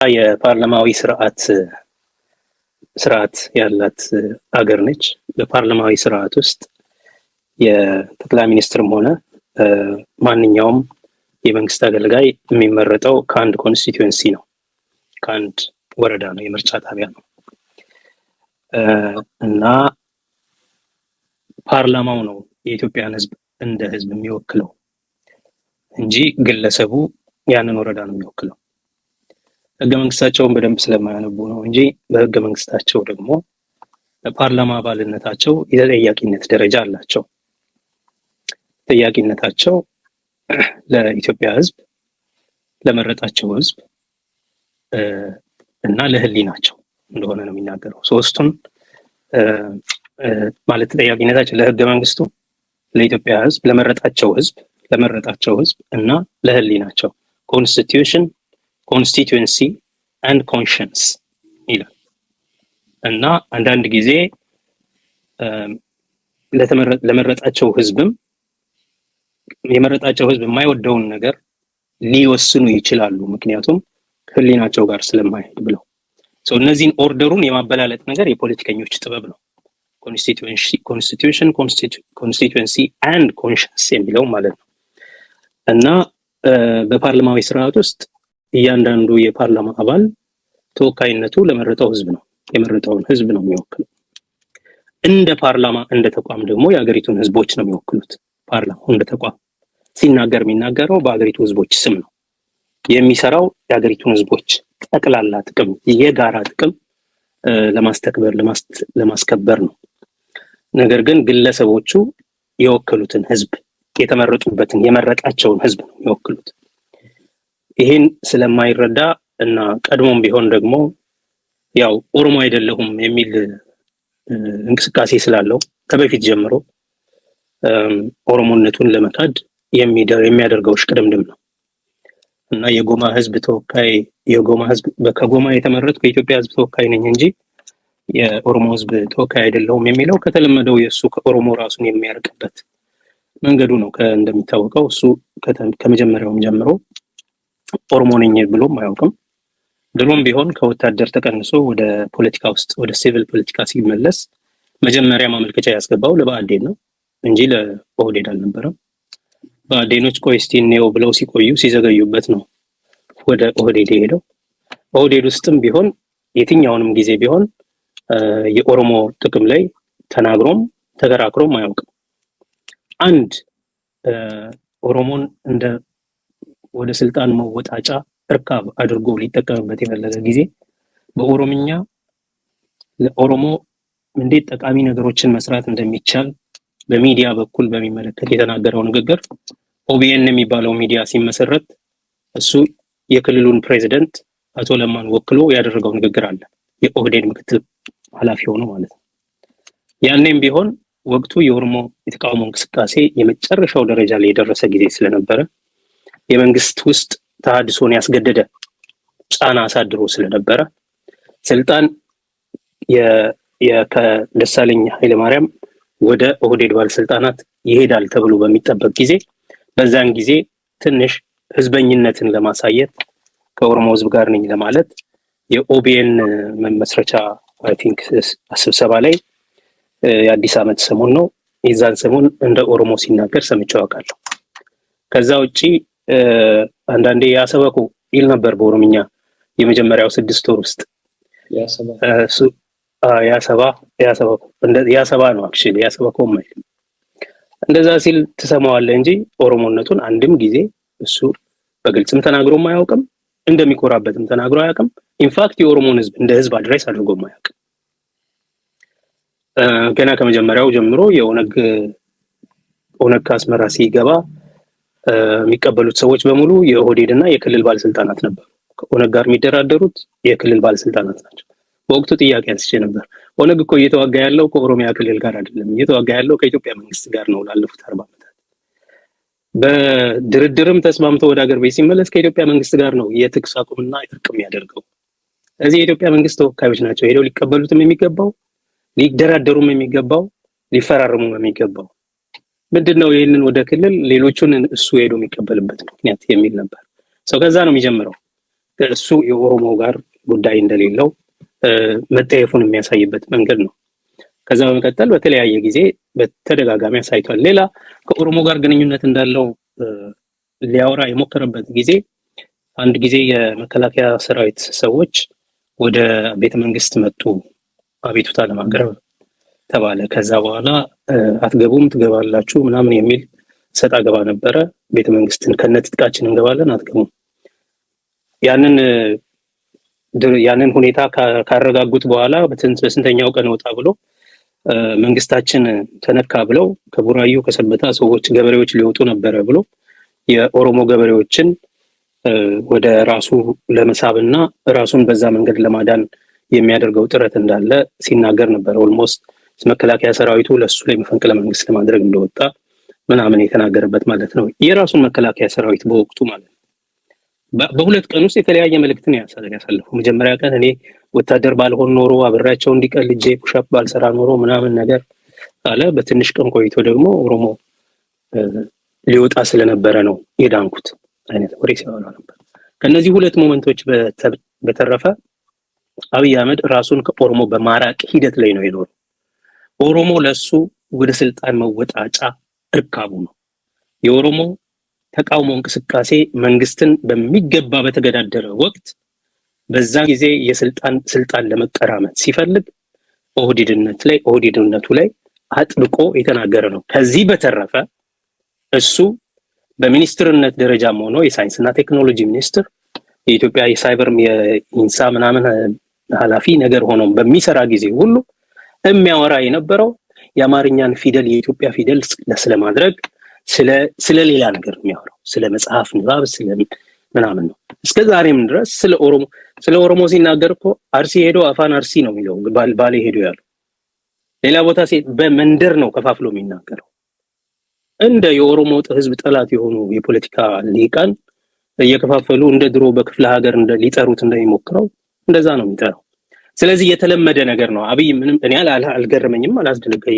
የፓርላማዊ ስርዓት ያላት አገር ነች። በፓርላማዊ ስርዓት ውስጥ የጠቅላይ ሚኒስትርም ሆነ ማንኛውም የመንግስት አገልጋይ የሚመረጠው ከአንድ ኮንስቲትዩንሲ ነው፣ ከአንድ ወረዳ ነው፣ የምርጫ ጣቢያ ነው እና ፓርላማው ነው የኢትዮጵያን ህዝብ እንደ ህዝብ የሚወክለው እንጂ ግለሰቡ ያንን ወረዳ ነው የሚወክለው። ህገ መንግስታቸውን በደንብ ስለማያነቡ ነው እንጂ በህገ መንግስታቸው ደግሞ በፓርላማ አባልነታቸው የተጠያቂነት ደረጃ አላቸው። ተጠያቂነታቸው ለኢትዮጵያ ህዝብ፣ ለመረጣቸው ህዝብ እና ለህሊናቸው እንደሆነ ነው የሚናገረው። ሶስቱን ማለት ተጠያቂነታቸው ለህገ መንግስቱ፣ ለኢትዮጵያ ህዝብ፣ ለመረጣቸው ህዝብ እና ለህሊናቸው ኮንስቲትዩሽን፣ ኮንስቲትዩንሲ and conscience ይላል እና አንዳንድ ጊዜ ለመረጣቸው ህዝብም የመረጣቸው ህዝብ የማይወደውን ነገር ሊወስኑ ይችላሉ፣ ምክንያቱም ህሊናቸው ጋር ስለማይሄድ ብለው። እነዚህን ኦርደሩን የማበላለጥ ነገር የፖለቲከኞች ጥበብ ነው። ኮንስቲትዩሽን፣ ኮንስቲትዩንሲ and conscience የሚለው ማለት ነው እና በፓርላማዊ ስርዓት ውስጥ እያንዳንዱ የፓርላማ አባል ተወካይነቱ ለመረጠው ህዝብ ነው፣ የመረጠውን ህዝብ ነው የሚወክለው። እንደ ፓርላማ እንደ ተቋም ደግሞ የሀገሪቱን ህዝቦች ነው የሚወክሉት። ፓርላማው እንደ ተቋም ሲናገር የሚናገረው በሀገሪቱ ህዝቦች ስም ነው። የሚሰራው የሀገሪቱን ህዝቦች ጠቅላላ ጥቅም፣ የጋራ ጥቅም ለማስከበር ነው። ነገር ግን ግለሰቦቹ የወከሉትን ህዝብ፣ የተመረጡበትን የመረጣቸውን ህዝብ ነው የሚወክሉት። ይሄን ስለማይረዳ እና ቀድሞም ቢሆን ደግሞ ያው ኦሮሞ አይደለሁም የሚል እንቅስቃሴ ስላለው ከበፊት ጀምሮ ኦሮሞነቱን ለመካድ የሚያደርገው ሽቅድምድም ነው እና የጎማ ህዝብ ተወካይ ከጎማ የተመረጥኩ የኢትዮጵያ ህዝብ ተወካይ ነኝ እንጂ የኦሮሞ ህዝብ ተወካይ አይደለሁም የሚለው ከተለመደው የሱ ከኦሮሞ ራሱን የሚያርቅበት መንገዱ ነው። እንደሚታወቀው እሱ ከመጀመሪያውም ጀምሮ ኦሮሞ ነኝ ብሎም አያውቅም። ድሮም ቢሆን ከወታደር ተቀንሶ ወደ ፖለቲካ ውስጥ ወደ ሲቪል ፖለቲካ ሲመለስ መጀመሪያ ማመልከቻ ያስገባው ለብአዴን ነው እንጂ ለኦህዴድ አልነበረም። ብአዴኖች ቆይ እስቲ እንየው ብለው ሲዘገዩበት ነው ወደ ኦህዴድ የሄደው። ኦህዴድ ውስጥም ቢሆን የትኛውንም ጊዜ ቢሆን የኦሮሞ ጥቅም ላይ ተናግሮም ተከራክሮም አያውቅም። አንድ ኦሮሞን እንደ ወደ ስልጣን መወጣጫ እርካብ አድርጎ ሊጠቀምበት የፈለገ ጊዜ በኦሮምኛ ለኦሮሞ እንዴት ጠቃሚ ነገሮችን መስራት እንደሚቻል በሚዲያ በኩል በሚመለከት የተናገረው ንግግር ኦቢኤን የሚባለው ሚዲያ ሲመሰረት እሱ የክልሉን ፕሬዝዳንት አቶ ለማን ወክሎ ያደረገው ንግግር አለ። የኦህዴድ ምክትል ኃላፊ ሆኖ ማለት ነው። ያኔም ቢሆን ወቅቱ የኦሮሞ የተቃውሞ እንቅስቃሴ የመጨረሻው ደረጃ ላይ የደረሰ ጊዜ ስለነበረ የመንግስት ውስጥ ተሐድሶን ያስገደደ ጫና አሳድሮ ስለነበረ ስልጣን ከደሳለኝ ኃይለማርያም ወደ ኦህዴድ ባለስልጣናት ይሄዳል ተብሎ በሚጠበቅ ጊዜ በዛን ጊዜ ትንሽ ህዝበኝነትን ለማሳየት ከኦሮሞ ህዝብ ጋር ነኝ ለማለት የኦቢኤን መመስረቻ አይ ቲንክ ስብሰባ ላይ የአዲስ ዓመት ሰሞን ነው፣ የዛን ሰሞን እንደ ኦሮሞ ሲናገር ሰምቼው አውቃለሁ። ከዛ ውጪ አንዳንዴ ያሰበኩ ይል ነበር በኦሮምኛ የመጀመሪያው 6 ወር ውስጥ ያሰባ ነው አክቹሊ ያሰበኩ ማለት እንደዛ ሲል ትሰማዋለህ እንጂ ኦሮሞነቱን አንድም ጊዜ እሱ በግልጽም ተናግሮም አያውቅም፣ እንደሚኮራበትም ተናግሮ አያውቅም። ኢንፋክት የኦሮሞን ህዝብ እንደ ህዝብ አድሬስ አድርጎም አያውቅም። ገና ከመጀመሪያው ጀምሮ የኦነግ ከአስመራ ሲገባ የሚቀበሉት ሰዎች በሙሉ የኦህዴድ እና የክልል ባለስልጣናት ነበሩ። ከኦነግ ጋር የሚደራደሩት የክልል ባለስልጣናት ናቸው። በወቅቱ ጥያቄ አንስቼ ነበር። ኦነግ እኮ እየተዋጋ ያለው ከኦሮሚያ ክልል ጋር አይደለም፣ እየተዋጋ ያለው ከኢትዮጵያ መንግስት ጋር ነው ላለፉት 40 ዓመታት። በድርድርም ተስማምቶ ወደ ሀገር ቤት ሲመለስ ከኢትዮጵያ መንግስት ጋር ነው የተኩስ አቁምና እርቅ የሚያደርገው። እዚህ የኢትዮጵያ መንግስት ተወካዮች ናቸው ሄደው ሊቀበሉትም የሚገባው፣ ሊደራደሩም የሚገባው፣ ሊፈራረሙም የሚገባው። ምንድነው ይሄንን ወደ ክልል ሌሎቹን እሱ ሄዶ የሚቀበልበት ምክንያት የሚል ነበር። ከዛ ነው የሚጀምረው። እሱ የኦሮሞ ጋር ጉዳይ እንደሌለው መጠየፉን የሚያሳይበት መንገድ ነው። ከዛ በመቀጠል በተለያየ ጊዜ በተደጋጋሚ አሳይቷል። ሌላ ከኦሮሞ ጋር ግንኙነት እንዳለው ሊያወራ የሞከረበት ጊዜ አንድ ጊዜ የመከላከያ ሰራዊት ሰዎች ወደ ቤተ መንግስት መጡ አቤቱታ ለማቅረብ ተባለ። ከዛ በኋላ አትገቡም ትገባላችሁ ምናምን የሚል ሰጣ ገባ ነበረ። ቤተ መንግስትን ከነትጥቃችን እንገባለን አትገቡም። ያንን ሁኔታ ካረጋጉት በኋላ በስንተኛው ቀን ወጣ ብሎ መንግስታችን ተነካ ብለው ከቡራዩ ከሰበታ ሰዎች ገበሬዎች ሊወጡ ነበረ ብሎ የኦሮሞ ገበሬዎችን ወደ ራሱ ለመሳብና ራሱን በዛ መንገድ ለማዳን የሚያደርገው ጥረት እንዳለ ሲናገር ነበር። ኦልሞስት መከላከያ ሰራዊቱ ለሱ ላይ መፈንቅለ መንግስት ለማድረግ እንደወጣ ምናምን የተናገረበት ማለት ነው። የራሱን መከላከያ ሰራዊት በወቅቱ ማለት ነው። በሁለት ቀን ውስጥ የተለያየ መልእክትን ያሳለፈው። መጀመሪያ ቀን እኔ ወታደር ባልሆን ኖሮ አብሬያቸው እንዲቀልጄ ፑሻፕ ባልሰራ ኖሮ ምናምን ነገር አለ። በትንሽ ቀን ቆይቶ ደግሞ ኦሮሞ ሊወጣ ስለነበረ ነው የዳንኩት አይነት ወሬ ሲያወራ ነበር። ከነዚህ ሁለት ሞመንቶች በተረፈ አብይ አህመድ ራሱን ከኦሮሞ በማራቅ ሂደት ላይ ነው የኖረው። ኦሮሞ ለሱ ወደ ስልጣን መወጣጫ እርካቡ ነው። የኦሮሞ ተቃውሞ እንቅስቃሴ መንግስትን በሚገባ በተገዳደረ ወቅት በዛ ጊዜ ስልጣን ለመቀራመት ሲፈልግ ኦህዴድነቱ ላይ አጥብቆ የተናገረ ነው። ከዚህ በተረፈ እሱ በሚኒስትርነት ደረጃም ሆኖ የሳይንስና ቴክኖሎጂ ሚኒስትር የኢትዮጵያ የሳይበር የኢንሳ ምናምን ኃላፊ ነገር ሆኖ በሚሰራ ጊዜ ሁሉ የሚያወራ የነበረው የአማርኛን ፊደል የኢትዮጵያ ፊደል ስለማድረግ ስለ ሌላ ነገር የሚያወራው ስለ መጽሐፍ ንባብ ስለ ምናምን ነው። እስከ ዛሬም ድረስ ስለ ኦሮሞ ሲናገር እኮ አርሲ ሄዶ አፋን አርሲ ነው የሚለው፣ ባሌ ሄዶ ያለው ሌላ ቦታ በመንደር ነው ከፋፍሎ የሚናገረው። እንደ የኦሮሞ ህዝብ ጠላት የሆኑ የፖለቲካ ሊቃን እየከፋፈሉ እንደ ድሮ በክፍለ ሀገር ሊጠሩት እንደሚሞክረው እንደዛ ነው የሚጠራው። ስለዚህ የተለመደ ነገር ነው። አብይ ምንም እኔ አልገረመኝም፣ አላስደነቀኝም።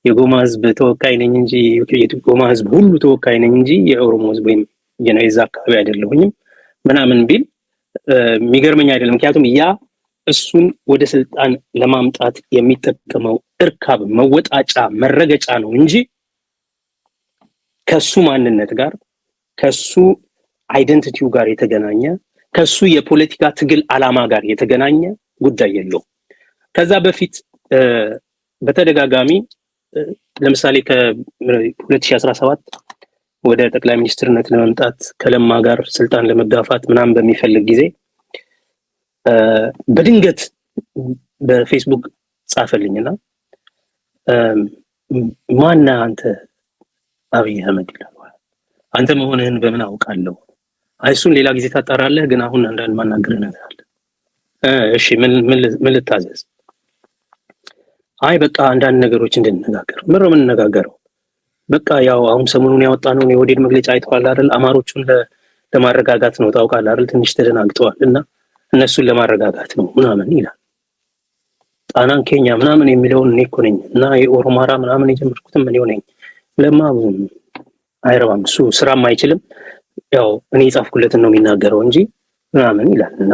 የጎማ ህዝብ ተወካይ ነኝ እንጂ የጎማ ህዝብ ሁሉ ተወካይ ነኝ እንጂ የኦሮሞ ህዝብ ወይም የዛ አካባቢ አይደለሁኝም ምናምን ቢል የሚገርመኝ አይደለም። ምክንያቱም ያ እሱን ወደ ስልጣን ለማምጣት የሚጠቀመው እርካብ መወጣጫ መረገጫ ነው እንጂ ከሱ ማንነት ጋር ከሱ አይደንቲቲው ጋር የተገናኘ ከሱ የፖለቲካ ትግል አላማ ጋር የተገናኘ ጉዳይ የለው። ከዛ በፊት በተደጋጋሚ ለምሳሌ ከ2017 ወደ ጠቅላይ ሚኒስትርነት ለመምጣት ከለማ ጋር ስልጣን ለመጋፋት ምናምን በሚፈልግ ጊዜ በድንገት በፌስቡክ ጻፈልኝና ማና አንተ አብይ አህመድ ይላል። አንተ መሆንህን በምን አውቃለሁ? አይሱን ሌላ ጊዜ ታጣራለህ፣ ግን አሁን አንዳንድ ማናገር ነገር አለ። እሺ ምን ልታዘዝ? አይ በቃ አንዳንድ ነገሮች እንድንነጋገር። ምን ነው የምንነጋገረው? በቃ ያው አሁን ሰሞኑን ያወጣነው የኦህዴድ መግለጫ አይተዋል አይደል? አማሮቹን ለማረጋጋት ነው ታውቃለህ አይደል? ትንሽ ተደናግጠዋል እና እነሱን ለማረጋጋት ነው ምናምን ይላል። ጣናን ኬኛ ምናምን የሚለውን እኔ እኮ ነኝ እና የኦሮማራ ምናምን የጀመርኩትም እኔው ነኝ። ለማ አይረባም፣ እሱ ስራም አይችልም፣ ያው እኔ የጻፍኩለትን ነው የሚናገረው እንጂ ምናምን ይላል። እና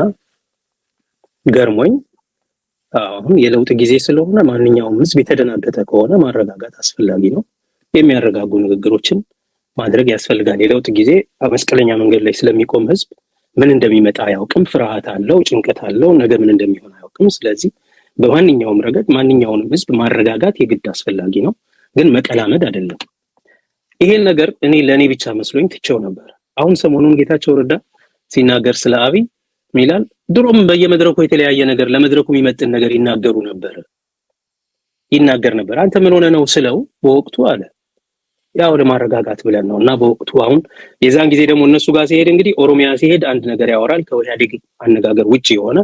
ገርሞኝ አሁን የለውጥ ጊዜ ስለሆነ ማንኛውም ህዝብ የተደናገጠ ከሆነ ማረጋጋት አስፈላጊ ነው። የሚያረጋጉ ንግግሮችን ማድረግ ያስፈልጋል። የለውጥ ጊዜ መስቀለኛ መንገድ ላይ ስለሚቆም ህዝብ ምን እንደሚመጣ አያውቅም፣ ፍርሃት አለው፣ ጭንቀት አለው፣ ነገ ምን እንደሚሆን አያውቅም። ስለዚህ በማንኛውም ረገድ ማንኛውንም ህዝብ ማረጋጋት የግድ አስፈላጊ ነው፣ ግን መቀላመድ አይደለም። ይሄን ነገር እኔ ለኔ ብቻ መስሎኝ ትቼው ነበር። አሁን ሰሞኑን ጌታቸው ረዳ ሲናገር ስለ አብይ ሚላል ድሮም በየመድረኩ የተለያየ ነገር ለመድረኩ የሚመጥን ነገር ይናገር ነበር። አንተ ምን ሆነ ነው ስለው በወቅቱ አለ ያው ለማረጋጋት ብለን ነው። እና በወቅቱ አሁን የዛን ጊዜ ደግሞ እነሱ ጋር ሲሄድ እንግዲህ ኦሮሚያ ሲሄድ አንድ ነገር ያወራል ከኢህአዴግ አነጋገር ውጪ የሆነ፣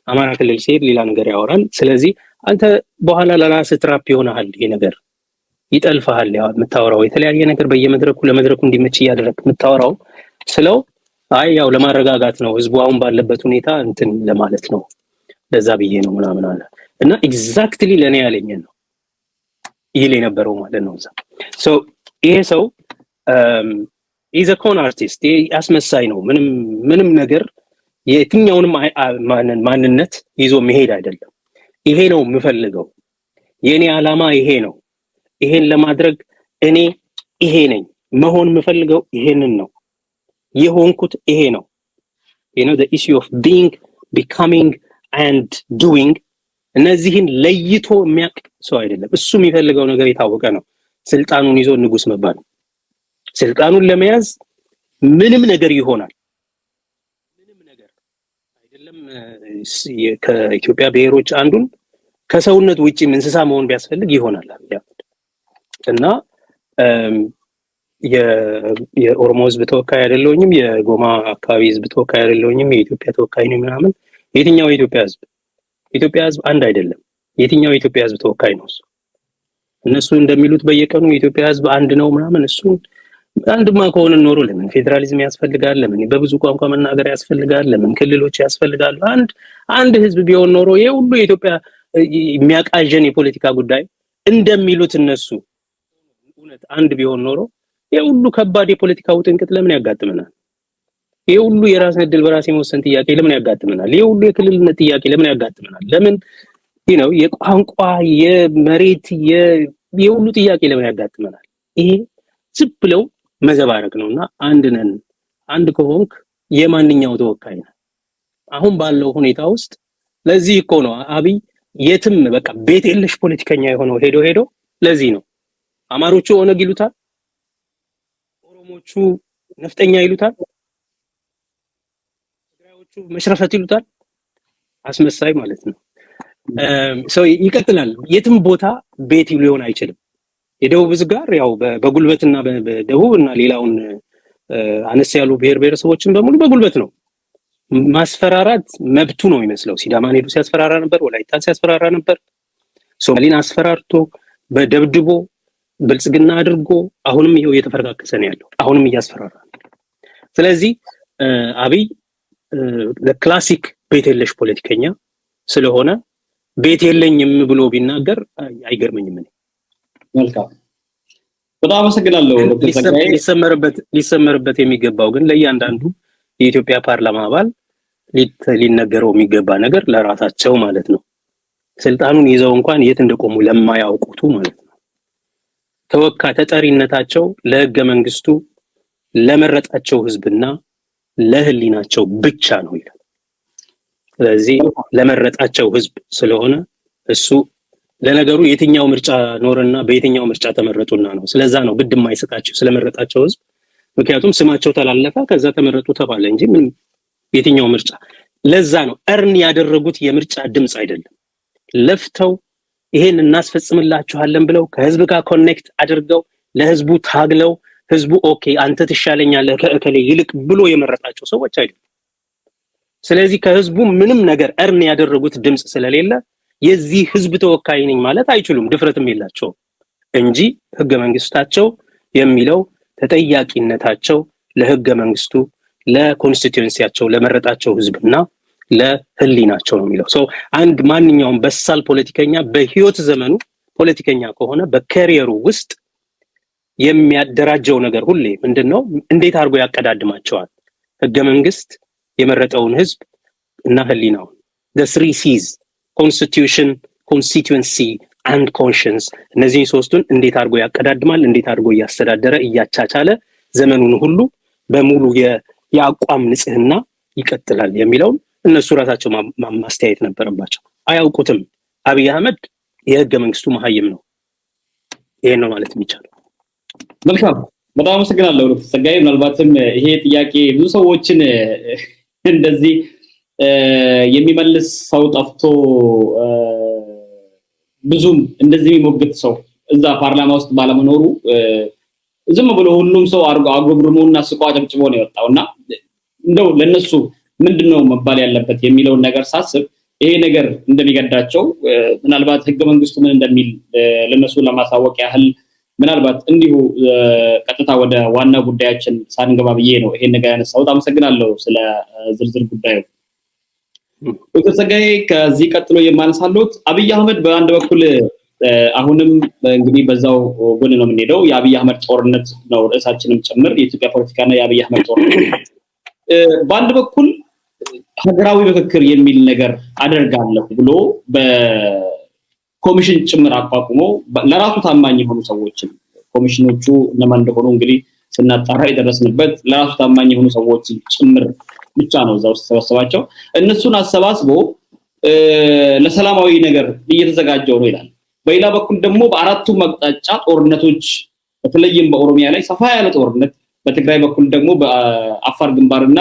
አማራ ክልል ሲሄድ ሌላ ነገር ያወራል። ስለዚህ አንተ በኋላ ለራስህ ትራፕ ይሆናል፣ ይሄ ነገር ይጠልፋል። ያው የምታወራው የተለያየ ነገር በየመድረኩ ለመድረኩ እንዲመች እያደረክ የምታወራው ስለው አይ ያው ለማረጋጋት ነው ህዝቡ አሁን ባለበት ሁኔታ እንትን ለማለት ነው ለዛ ብዬ ነው ምናምን አለ። እና ኤግዛክትሊ ለኔ ያለኝ ነው ይል የነበረው ማለት ነው። ይሄ ሰው ኢዝ አ ኮን አርቲስት ያስመሳይ ነው። ምንም ነገር የትኛውንም ማንነት ይዞ መሄድ አይደለም። ይሄ ነው የምፈልገው፣ የኔ ዓላማ ይሄ ነው፣ ይሄን ለማድረግ እኔ ይሄ ነኝ፣ መሆን የምፈልገው ይሄንን ነው፣ የሆንኩት ይሄ ነው። the issue of being, becoming and doing እነዚህን ለይቶ የሚያውቅ ሰው አይደለም። እሱ የሚፈልገው ነገር የታወቀ ነው። ስልጣኑን ይዞ ንጉስ መባል፣ ስልጣኑን ለመያዝ ምንም ነገር ይሆናል። ምንም ነገር አይደለም። ከኢትዮጵያ ብሔሮች አንዱን ከሰውነት ውጪ እንስሳ መሆን ቢያስፈልግ ይሆናል እና የኦሮሞ ህዝብ ተወካይ አይደለሁኝም፣ የጎማ አካባቢ ህዝብ ተወካይ አይደለሁኝም፣ የኢትዮጵያ ተወካይ ነኝ ምናምን። የትኛው የኢትዮጵያ ህዝብ አንድ አይደለም። የትኛው የኢትዮጵያ ህዝብ ተወካይ ነው እሱ? እነሱ እንደሚሉት በየቀኑ የኢትዮጵያ ህዝብ አንድ ነው ምናምን። እሱ አንድማ ከሆነ ኖሮ ለምን ፌደራሊዝም ያስፈልጋል? ለምን በብዙ ቋንቋ መናገር ያስፈልጋል? ለምን ክልሎች ያስፈልጋሉ? አንድ ህዝብ ቢሆን ኖሮ ይሄ ሁሉ የኢትዮጵያ የሚያቃዠን የፖለቲካ ጉዳይ እንደሚሉት እነሱ እውነት አንድ ቢሆን ኖሮ ይሄ ሁሉ ከባድ የፖለቲካ ውጥንቅጥ ለምን ያጋጥመናል? ይሄ ሁሉ የራስን ዕድል በራስ የመወሰን ጥያቄ ለምን ያጋጥመናል? ይሄ ሁሉ የክልልነት ጥያቄ ለምን ያጋጥመናል? ለምን የቋንቋ የመሬት የሁሉ ጥያቄ ለምን ያጋጥመናል? ይሄ ዝም ብለው መዘባረቅ ነውና አንድ ነን። አንድ ከሆንክ የማንኛው ተወካይ ነው? አሁን ባለው ሁኔታ ውስጥ ለዚህ እኮ ነው አብይ የትም በቃ ቤት የለሽ ፖለቲከኛ የሆነው ሄዶ ለዚህ ነው። አማሮቹ ኦነግ ይሉታል፣ ኦሮሞቹ ነፍጠኛ ይሉታል፣ ትግራዮቹ መሽረፈት ይሉታል። አስመሳይ ማለት ነው። ሰው ይቀጥላል። የትም ቦታ ቤት ሊሆን አይችልም። የደቡብ ህዝብ ጋር ያው በጉልበትና በደቡብና ሌላውን አነስ ያሉ ብሔረሰቦችን በሙሉ በጉልበት ነው ማስፈራራት መብቱ ነው የሚመስለው። ሲዳማን ሄዱ ሲያስፈራራ ነበር፣ ወላይታን ሲያስፈራራ ነበር፣ ሶማሊን አስፈራርቶ በደብድቦ ብልጽግና አድርጎ አሁንም ይሄው እየተፈረካከሰ ነው ያለው። አሁንም እያስፈራራ ነው። ስለዚህ አብይ ለክላሲክ ቤት የለሽ ፖለቲከኛ ስለሆነ ቤት የለኝም ብሎ ቢናገር አይገርመኝም። መልካም፣ በጣም አመሰግናለሁ ዶክተር ጸጋዬ። ሊሰመርበት የሚገባው ግን ለእያንዳንዱ የኢትዮጵያ ፓርላማ አባል ሊነገረው የሚገባ ነገር ለራሳቸው ማለት ነው። ስልጣኑን ይዘው እንኳን የት እንደቆሙ ለማያውቁቱ ማለት ነው። ተጠሪነታቸው ለህገ መንግስቱ ለመረጣቸው ህዝብና ለህሊናቸው ብቻ ነው ይላል። ስለዚህ ለመረጣቸው ህዝብ ስለሆነ እሱ ለነገሩ የትኛው ምርጫ ኖርና በየትኛው ምርጫ ተመረጡና ነው። ስለዛ ነው ግድ የማይሰጣቸው ስለመረጣቸው ህዝብ። ምክንያቱም ስማቸው ተላለፈ ከዛ ተመረጡ ተባለ እንጂ ምን የትኛው ምርጫ። ለዛ ነው እርን ያደረጉት የምርጫ ድምጽ አይደለም። ለፍተው ይሄን እናስፈጽምላችኋለን ብለው ከህዝብ ጋር ኮኔክት አድርገው ለህዝቡ ታግለው ህዝቡ ኦኬ አንተ ትሻለኛለህ ከእከሌ ይልቅ ብሎ የመረጣቸው ሰዎች አይደሉም። ስለዚህ ከህዝቡ ምንም ነገር እርን ያደረጉት ድምጽ ስለሌለ የዚህ ህዝብ ተወካይ ነኝ ማለት አይችሉም፣ ድፍረትም የላቸውም እንጂ ህገ መንግስታቸው የሚለው ተጠያቂነታቸው ለህገ መንግስቱ ለኮንስቲትዩንሲያቸው ለመረጣቸው ህዝብና ለህሊናቸው ነው የሚለው። አንድ ማንኛውም በሳል ፖለቲከኛ በህይወት ዘመኑ ፖለቲከኛ ከሆነ በካሪየሩ ውስጥ የሚያደራጀው ነገር ሁሌ ምንድነው? እንዴት አድርጎ ያቀዳድማቸዋል? ህገ መንግስት የመረጠውን ህዝብ እና ህሊናውን the 3 C's constitution, constituency and conscience እነዚህ ሶስቱን እንዴት አድርጎ ያቀዳድማል? እንዴት አድርጎ ያስተዳደረ እያቻቻለ ዘመኑን ሁሉ በሙሉ የአቋም ንጽህና ይቀጥላል የሚለው እነሱ ራሳቸው ማስተያየት ነበረባቸው። አያውቁትም። አብይ አህመድ የህገ መንግስቱ መሐይም ነው። ይሄን ነው ማለት የሚቻለው። መልካም፣ በጣም አመሰግናለሁ ዶክተር ጸጋዬ። ምናልባትም ይሄ ጥያቄ ብዙ ሰዎችን እንደዚህ የሚመልስ ሰው ጠፍቶ ብዙም እንደዚህ የሚሞግት ሰው እዛ ፓርላማ ውስጥ ባለመኖሩ ዝም ብሎ ሁሉም ሰው አጉብርሞና ስቆ አጨብጭቦ ነው የወጣውና እንደው ለነሱ ምንድነው መባል ያለበት የሚለው ነገር ሳስብ ይሄ ነገር እንደሚገዳቸው ምናልባት ህገ መንግስቱ ምን እንደሚል ለነሱ ለማሳወቅ ያህል ምናልባት እንዲሁ ቀጥታ ወደ ዋና ጉዳያችን ሳንገባ ብዬ ነው ይሄን ነገር ያነሳሁት። አመሰግናለሁ ስለ ዝርዝር ጉዳዩ ዶክተር ጸጋዬ። ከዚህ ቀጥሎ የማነሳለሁት አብይ አህመድ በአንድ በኩል አሁንም እንግዲህ በዛው ጎን ነው የምንሄደው። የአብይ አህመድ ጦርነት ነው ርዕሳችንም ጭምር የኢትዮጵያ ፖለቲካና የአብይ አህመድ ጦርነት። በአንድ በኩል ሀገራዊ ምክክር የሚል ነገር አደርጋለሁ ብሎ በኮሚሽን ጭምር አቋቁሞ ለራሱ ታማኝ የሆኑ ሰዎችን ኮሚሽኖቹ እነማን እንደሆኑ እንግዲህ ስናጣራ የደረስንበት ለራሱ ታማኝ የሆኑ ሰዎችን ጭምር ብቻ ነው እዛው ተሰባሰባቸው። እነሱን አሰባስቦ ለሰላማዊ ነገር እየተዘጋጀው ነው ይላል። በሌላ በኩል ደግሞ በአራቱም አቅጣጫ ጦርነቶች በተለይም በኦሮሚያ ላይ ሰፋ ያለ ጦርነት፣ በትግራይ በኩል ደግሞ በአፋር ግንባርና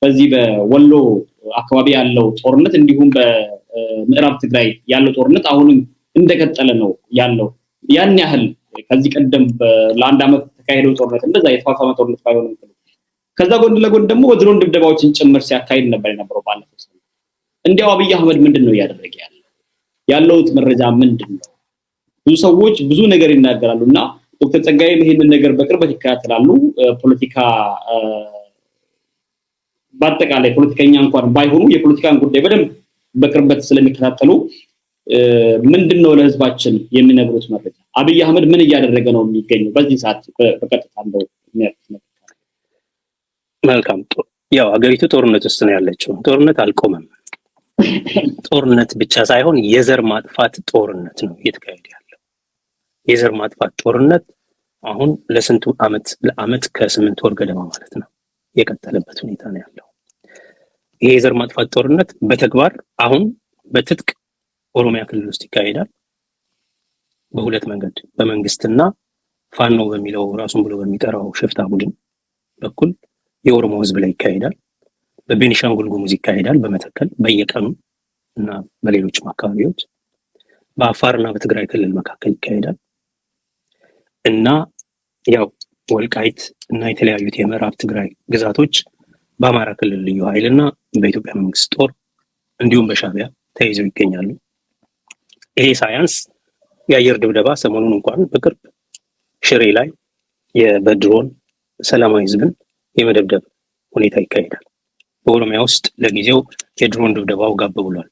በዚህ በወሎ አካባቢ ያለው ጦርነት እንዲሁም በምዕራብ ትግራይ ያለው ጦርነት አሁንም እንደቀጠለ ነው ያለው። ያን ያህል ከዚህ ቀደም ለአንድ ዓመት ተካሄደው ጦርነት እንደዛ የተፋፋመ ጦርነት ባይሆንም ከዛ ጎን ለጎን ደግሞ በድሮን ድብደባዎችን ጭምር ሲያካሂድ ነበር የነበረው ባለፈው ሰሞን። እንዲያው አብይ አህመድ ምንድነው እያደረገ ያለው መረጃ ምንድነው? ብዙ ሰዎች ብዙ ነገር ይናገራሉና ዶክተር ጸጋዬም ይሄንን ነገር በቅርበት ይከታተላሉ። ፖለቲካ በአጠቃላይ ፖለቲከኛ እንኳን ባይሆኑ የፖለቲካን ጉዳይ በደንብ በቅርበት ስለሚከታተሉ ምንድነው ለህዝባችን የሚነግሩት መረጃ? አብይ አህመድ ምን እያደረገ ነው የሚገኘው በዚህ ሰዓት በቀጥታ እንደው የሚያደርግ? መልካም። ያው ሀገሪቱ ጦርነት ውስጥ ነው ያለችው። ጦርነት አልቆመም። ጦርነት ብቻ ሳይሆን የዘር ማጥፋት ጦርነት ነው እየተካሄደ ያለው። የዘር ማጥፋት ጦርነት አሁን ለስንቱ ለአመት ከ8 ወር ገደማ ማለት ነው የቀጠለበት ሁኔታ ነው ያለው። ይሄ የዘር ማጥፋት ጦርነት በተግባር አሁን በትጥቅ ኦሮሚያ ክልል ውስጥ ይካሄዳል። በሁለት መንገድ፣ በመንግስትና ፋኖ በሚለው ራሱን ብሎ በሚጠራው ሽፍታ ቡድን በኩል የኦሮሞ ህዝብ ላይ ይካሄዳል። በቤኒሻንጉል ጉሙዝ ይካሄዳል፣ በመተከል በየቀኑ እና በሌሎችም አካባቢዎች። በአፋርና በትግራይ ክልል መካከል ይካሄዳል እና ያው ወልቃይት እና የተለያዩት የምዕራብ ትግራይ ግዛቶች በአማራ ክልል ልዩ ኃይልና በኢትዮጵያ መንግስት ጦር እንዲሁም በሻዕቢያ ተይዘው ይገኛሉ። ይሄ ሳያንስ የአየር ድብደባ ሰሞኑን እንኳን በቅርብ ሽሬ ላይ በድሮን ሰላማዊ ህዝብን የመደብደብ ሁኔታ ይካሄዳል። በኦሮሚያ ውስጥ ለጊዜው የድሮን ድብደባው ጋብ ብሏል።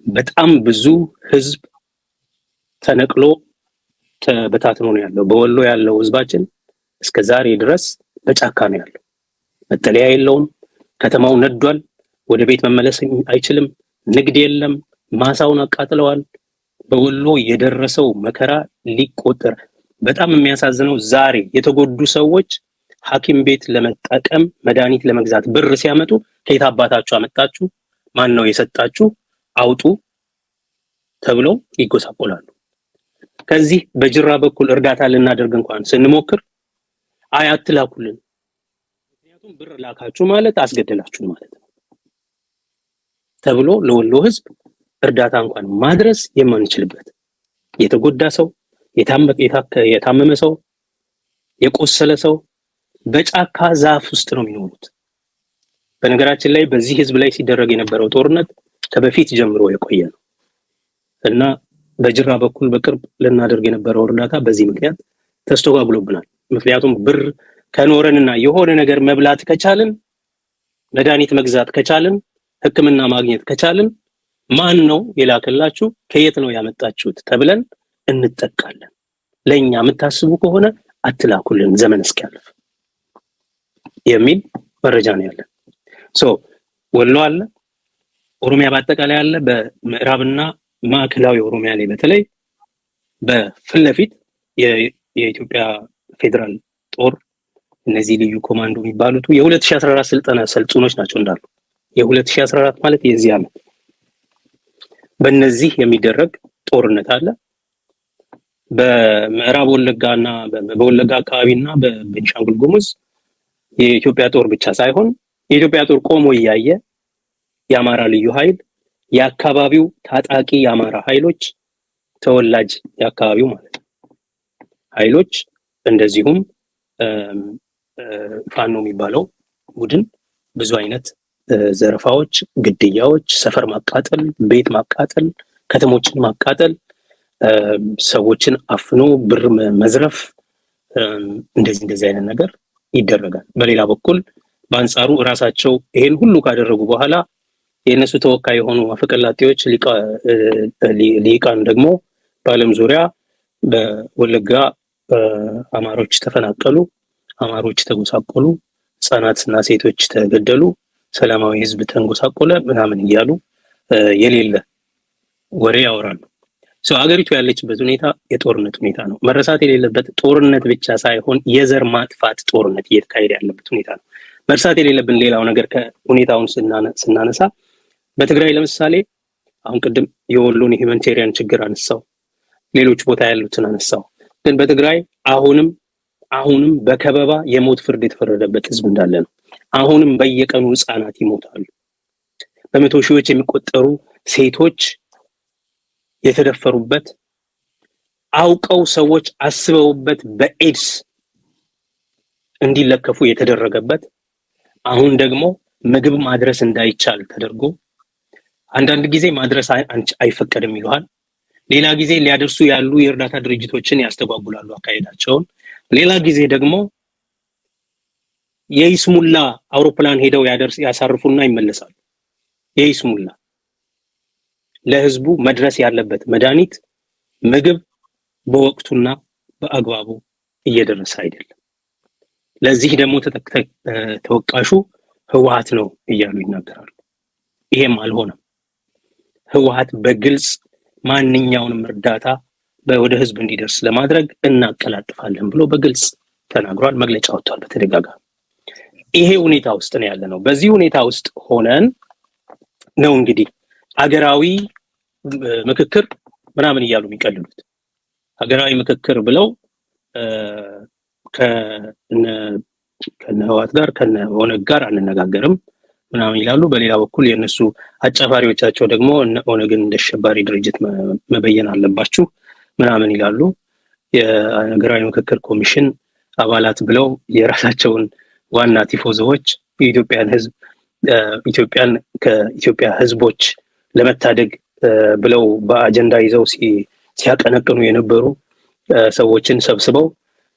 በጣም ብዙ ህዝብ ተነቅሎ ተበታትኖ ነው ያለው። በወሎ ያለው ህዝባችን እስከ ዛሬ ድረስ በጫካ ነው ያለው። መጠለያ የለውም። ከተማው ነዷል። ወደ ቤት መመለስ አይችልም። ንግድ የለም። ማሳውን አቃጥለዋል። በወሎ የደረሰው መከራ ሊቆጠር በጣም የሚያሳዝነው ዛሬ የተጎዱ ሰዎች ሐኪም ቤት ለመጠቀም መድኃኒት ለመግዛት ብር ሲያመጡ ከየት አባታችሁ አመጣችሁ? ማን ነው የሰጣችሁ? አውጡ ተብለው ይጎሳቆላሉ። ከዚህ በጅራ በኩል እርዳታ ልናደርግ እንኳን ስንሞክር አይ አትላኩልን፣ ምክንያቱም ብር ላካችሁ ማለት አስገደላችሁ ማለት ነው ተብሎ ለወሎ ህዝብ እርዳታ እንኳን ማድረስ የማንችልበት የተጎዳ ሰው፣ የታመመ ሰው፣ የቆሰለ ሰው በጫካ ዛፍ ውስጥ ነው የሚኖሩት። በነገራችን ላይ በዚህ ህዝብ ላይ ሲደረግ የነበረው ጦርነት ከበፊት ጀምሮ የቆየ ነው እና በጅራ በኩል በቅርብ ልናደርግ የነበረው እርዳታ በዚህ ምክንያት ተስተጓጉሎብናል። ምክንያቱም ብር ከኖረንና የሆነ ነገር መብላት ከቻልን፣ መድኃኒት መግዛት ከቻልን፣ ህክምና ማግኘት ከቻልን ማን ነው የላከላችሁ? ከየት ነው ያመጣችሁት? ተብለን እንጠቃለን። ለኛ የምታስቡ ከሆነ አትላኩልን ዘመን እስኪያልፍ የሚል መረጃ ነው ያለን። ወሎ አለ፣ ኦሮሚያ በአጠቃላይ አለ። በምዕራብና ማዕከላዊ ኦሮሚያ ላይ በተለይ በፊት ለፊት የኢትዮጵያ ፌደራል ጦር እነዚህ ልዩ ኮማንዶ የሚባሉት የ2014 ስልጠና ሰልጣኞች ናቸው እንዳሉ የ2014 ማለት የዚህ ዓመት በእነዚህ የሚደረግ ጦርነት አለ። በምዕራብ ወለጋና በወለጋ አካባቢና በቤኒሻንጉል ጉሙዝ የኢትዮጵያ ጦር ብቻ ሳይሆን የኢትዮጵያ ጦር ቆሞ እያየ የአማራ ልዩ ኃይል የአካባቢው ታጣቂ የአማራ ኃይሎች ተወላጅ የአካባቢው ማለት ነው ኃይሎች እንደዚሁም ፋኖ የሚባለው ቡድን ብዙ አይነት ዘረፋዎች፣ ግድያዎች፣ ሰፈር ማቃጠል፣ ቤት ማቃጠል፣ ከተሞችን ማቃጠል፣ ሰዎችን አፍኖ ብር መዝረፍ እንደዚህ አይነት ነገር ይደረጋል። በሌላ በኩል በአንጻሩ ራሳቸው ይሄን ሁሉ ካደረጉ በኋላ የነሱ ተወካይ የሆኑ አፈቀላጤዎች ሊቃን ደግሞ በዓለም ዙሪያ በወለጋ አማሮች ተፈናቀሉ፣ አማሮች ተጎሳቆሉ፣ ህጻናትና ሴቶች ተገደሉ፣ ሰላማዊ ህዝብ ተንጎሳቆለ ምናምን እያሉ የሌለ ወሬ ያወራሉ። ሀገሪቱ ያለችበት ሁኔታ የጦርነት ሁኔታ ነው። መረሳት የሌለበት ጦርነት ብቻ ሳይሆን የዘር ማጥፋት ጦርነት እየተካሄደ ያለበት ሁኔታ ነው። መርሳት የሌለብን ሌላው ነገር ከሁኔታውን ስናነሳ በትግራይ ለምሳሌ አሁን ቅድም የወሎን ሂውማኒቴሪያን ችግር አነሳው፣ ሌሎች ቦታ ያሉትን አነሳው። ግን በትግራይ አሁንም በከበባ የሞት ፍርድ የተፈረደበት ህዝብ እንዳለ ነው። አሁንም በየቀኑ ህፃናት ይሞታሉ። በመቶ ሺዎች የሚቆጠሩ ሴቶች የተደፈሩበት፣ አውቀው ሰዎች አስበውበት በኤድስ እንዲለከፉ የተደረገበት፣ አሁን ደግሞ ምግብ ማድረስ እንዳይቻል ተደርጎ አንዳንድ ጊዜ ማድረስ አይፈቀድም ይሉሃል። ሌላ ጊዜ ሊያደርሱ ያሉ የእርዳታ ድርጅቶችን ያስተጓጉላሉ አካሄዳቸውን። ሌላ ጊዜ ደግሞ የይስሙላ አውሮፕላን ሄደው ያሳርፉና ይመለሳሉ። የይስሙላ ለህዝቡ መድረስ ያለበት መድኃኒት፣ ምግብ በወቅቱና በአግባቡ እየደረሰ አይደለም። ለዚህ ደግሞ ተወቃሹ ህወሓት ነው እያሉ ይናገራሉ። ይሄም አልሆነም። ህወሓት በግልጽ ማንኛውንም እርዳታ ወደ ህዝብ እንዲደርስ ለማድረግ እናቀላጥፋለን ብሎ በግልጽ ተናግሯል። መግለጫ ወጥቷል በተደጋጋሚ። ይሄ ሁኔታ ውስጥ ነው ያለነው። በዚህ ሁኔታ ውስጥ ሆነን ነው እንግዲህ አገራዊ ምክክር ምናምን እያሉ የሚቀልሉት። ሀገራዊ ምክክር ብለው ከነ ህወሓት ጋር ከነ ኦነግ ጋር አንነጋገርም ምናምን ይላሉ። በሌላ በኩል የነሱ አጫፋሪዎቻቸው ደግሞ ኦነግን እንደ አሸባሪ ድርጅት መበየን አለባችሁ ምናምን ይላሉ። የሀገራዊ ምክክር ኮሚሽን አባላት ብለው የራሳቸውን ዋና ቲፎዞዎች የኢትዮጵያን ህዝብ ኢትዮጵያን ከኢትዮጵያ ህዝቦች ለመታደግ ብለው በአጀንዳ ይዘው ሲያቀነቅኑ የነበሩ ሰዎችን ሰብስበው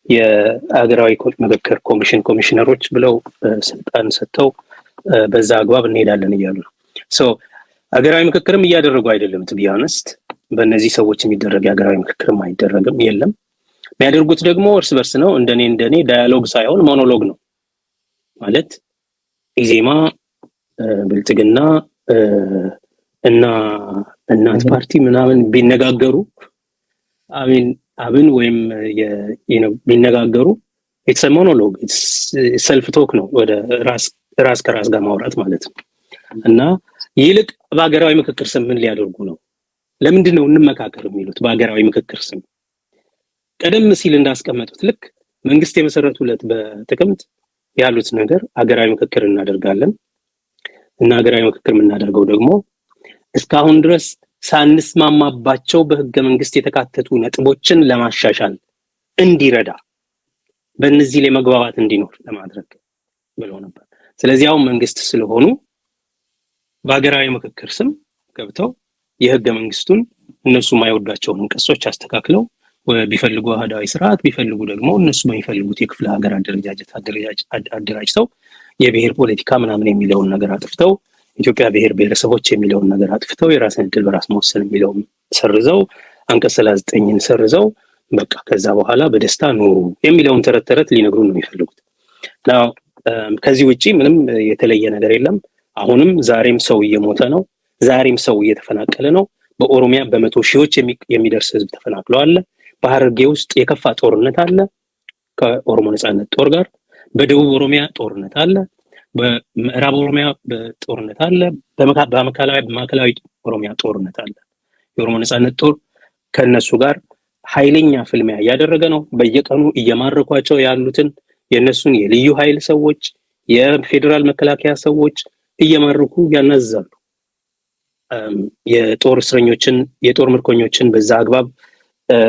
የሀገራዊ ምክክር ኮሚሽን ኮሚሽነሮች ብለው ስልጣን ሰጥተው በዛ አግባብ እንሄዳለን እያሉ ነው። ሀገራዊ ምክክርም እያደረጉ አይደለም። ቢያንስት በእነዚህ ሰዎች የሚደረግ የሀገራዊ ምክክርም አይደረግም፣ የለም። የሚያደርጉት ደግሞ እርስ በርስ ነው። እንደኔ ዳያሎግ ሳይሆን ሞኖሎግ ነው ማለት ኢዜማ፣ ብልጽግና እና እናት ፓርቲ ምናምን ቢነጋገሩ አብን ወይም ቢነጋገሩ ኢትስ ሞኖሎግ ኢትስ ሰልፍ ቶክ ነው። ወደ ራስ ከራስ ጋር ማውራት ማለት ነው። እና ይልቅ በሀገራዊ ምክክር ስም ምን ሊያደርጉ ነው? ለምንድን ነው እንመካከር የሚሉት? በሀገራዊ ምክክር ስም ቀደም ሲል እንዳስቀመጡት ልክ መንግስት የመሰረቱለት በጥቅምት ያሉት ነገር ሀገራዊ ምክክር እናደርጋለን እና ሀገራዊ ምክክር የምናደርገው ደግሞ እስካሁን ድረስ ሳንስማማባቸው በህገ መንግስት የተካተቱ ነጥቦችን ለማሻሻል እንዲረዳ በእነዚህ ላይ መግባባት እንዲኖር ለማድረግ ብለው ነበር። ስለዚህ አሁን መንግስት ስለሆኑ በሀገራዊ ምክክር ስም ገብተው የህገ መንግስቱን እነሱ የማይወዷቸውን አንቀጾች አስተካክለው ቢፈልጉ አህዳዊ ስርዓት ቢፈልጉ ደግሞ እነሱ በሚፈልጉት የክፍለ ሀገር አደራጅተው የብሔር ፖለቲካ ምናምን የሚለውን ነገር አጥፍተው ኢትዮጵያ ብሔር ብሔረሰቦች የሚለውን ነገር አጥፍተው የራስን ዕድል በራስ መወሰን የሚለውን ሰርዘው አንቀጽ 39ን ሰርዘው በቃ ከዛ በኋላ በደስታ ኑሩ የሚለውን ተረት ሊነግሩ ነው የሚፈልጉት። ከዚህ ውጪ ምንም የተለየ ነገር የለም። አሁንም ዛሬም ሰው እየሞተ ነው። ዛሬም ሰው እየተፈናቀለ ነው። በኦሮሚያ በመቶ ሺዎች የሚደርስ ህዝብ ተፈናቅሏል። በሐረርጌ ውስጥ የከፋ ጦርነት አለ ከኦሮሞ ነጻነት ጦር ጋር። በደቡብ ኦሮሚያ ጦርነት አለ። በምዕራብ ኦሮሚያ ጦርነት አለ። በማዕከላዊ ኦሮሚያ ጦርነት አለ። የኦሮሞ ነጻነት ጦር ከነሱ ጋር ኃይለኛ ፍልሚያ እያደረገ ነው። በየቀኑ እየማረኳቸው ያሉትን የነሱን የልዩ ኃይል ሰዎች የፌደራል መከላከያ ሰዎች እየማረኩ ያናዛሉ። የጦር እስረኞችን የጦር ምርኮኞችን በዛ አግባብ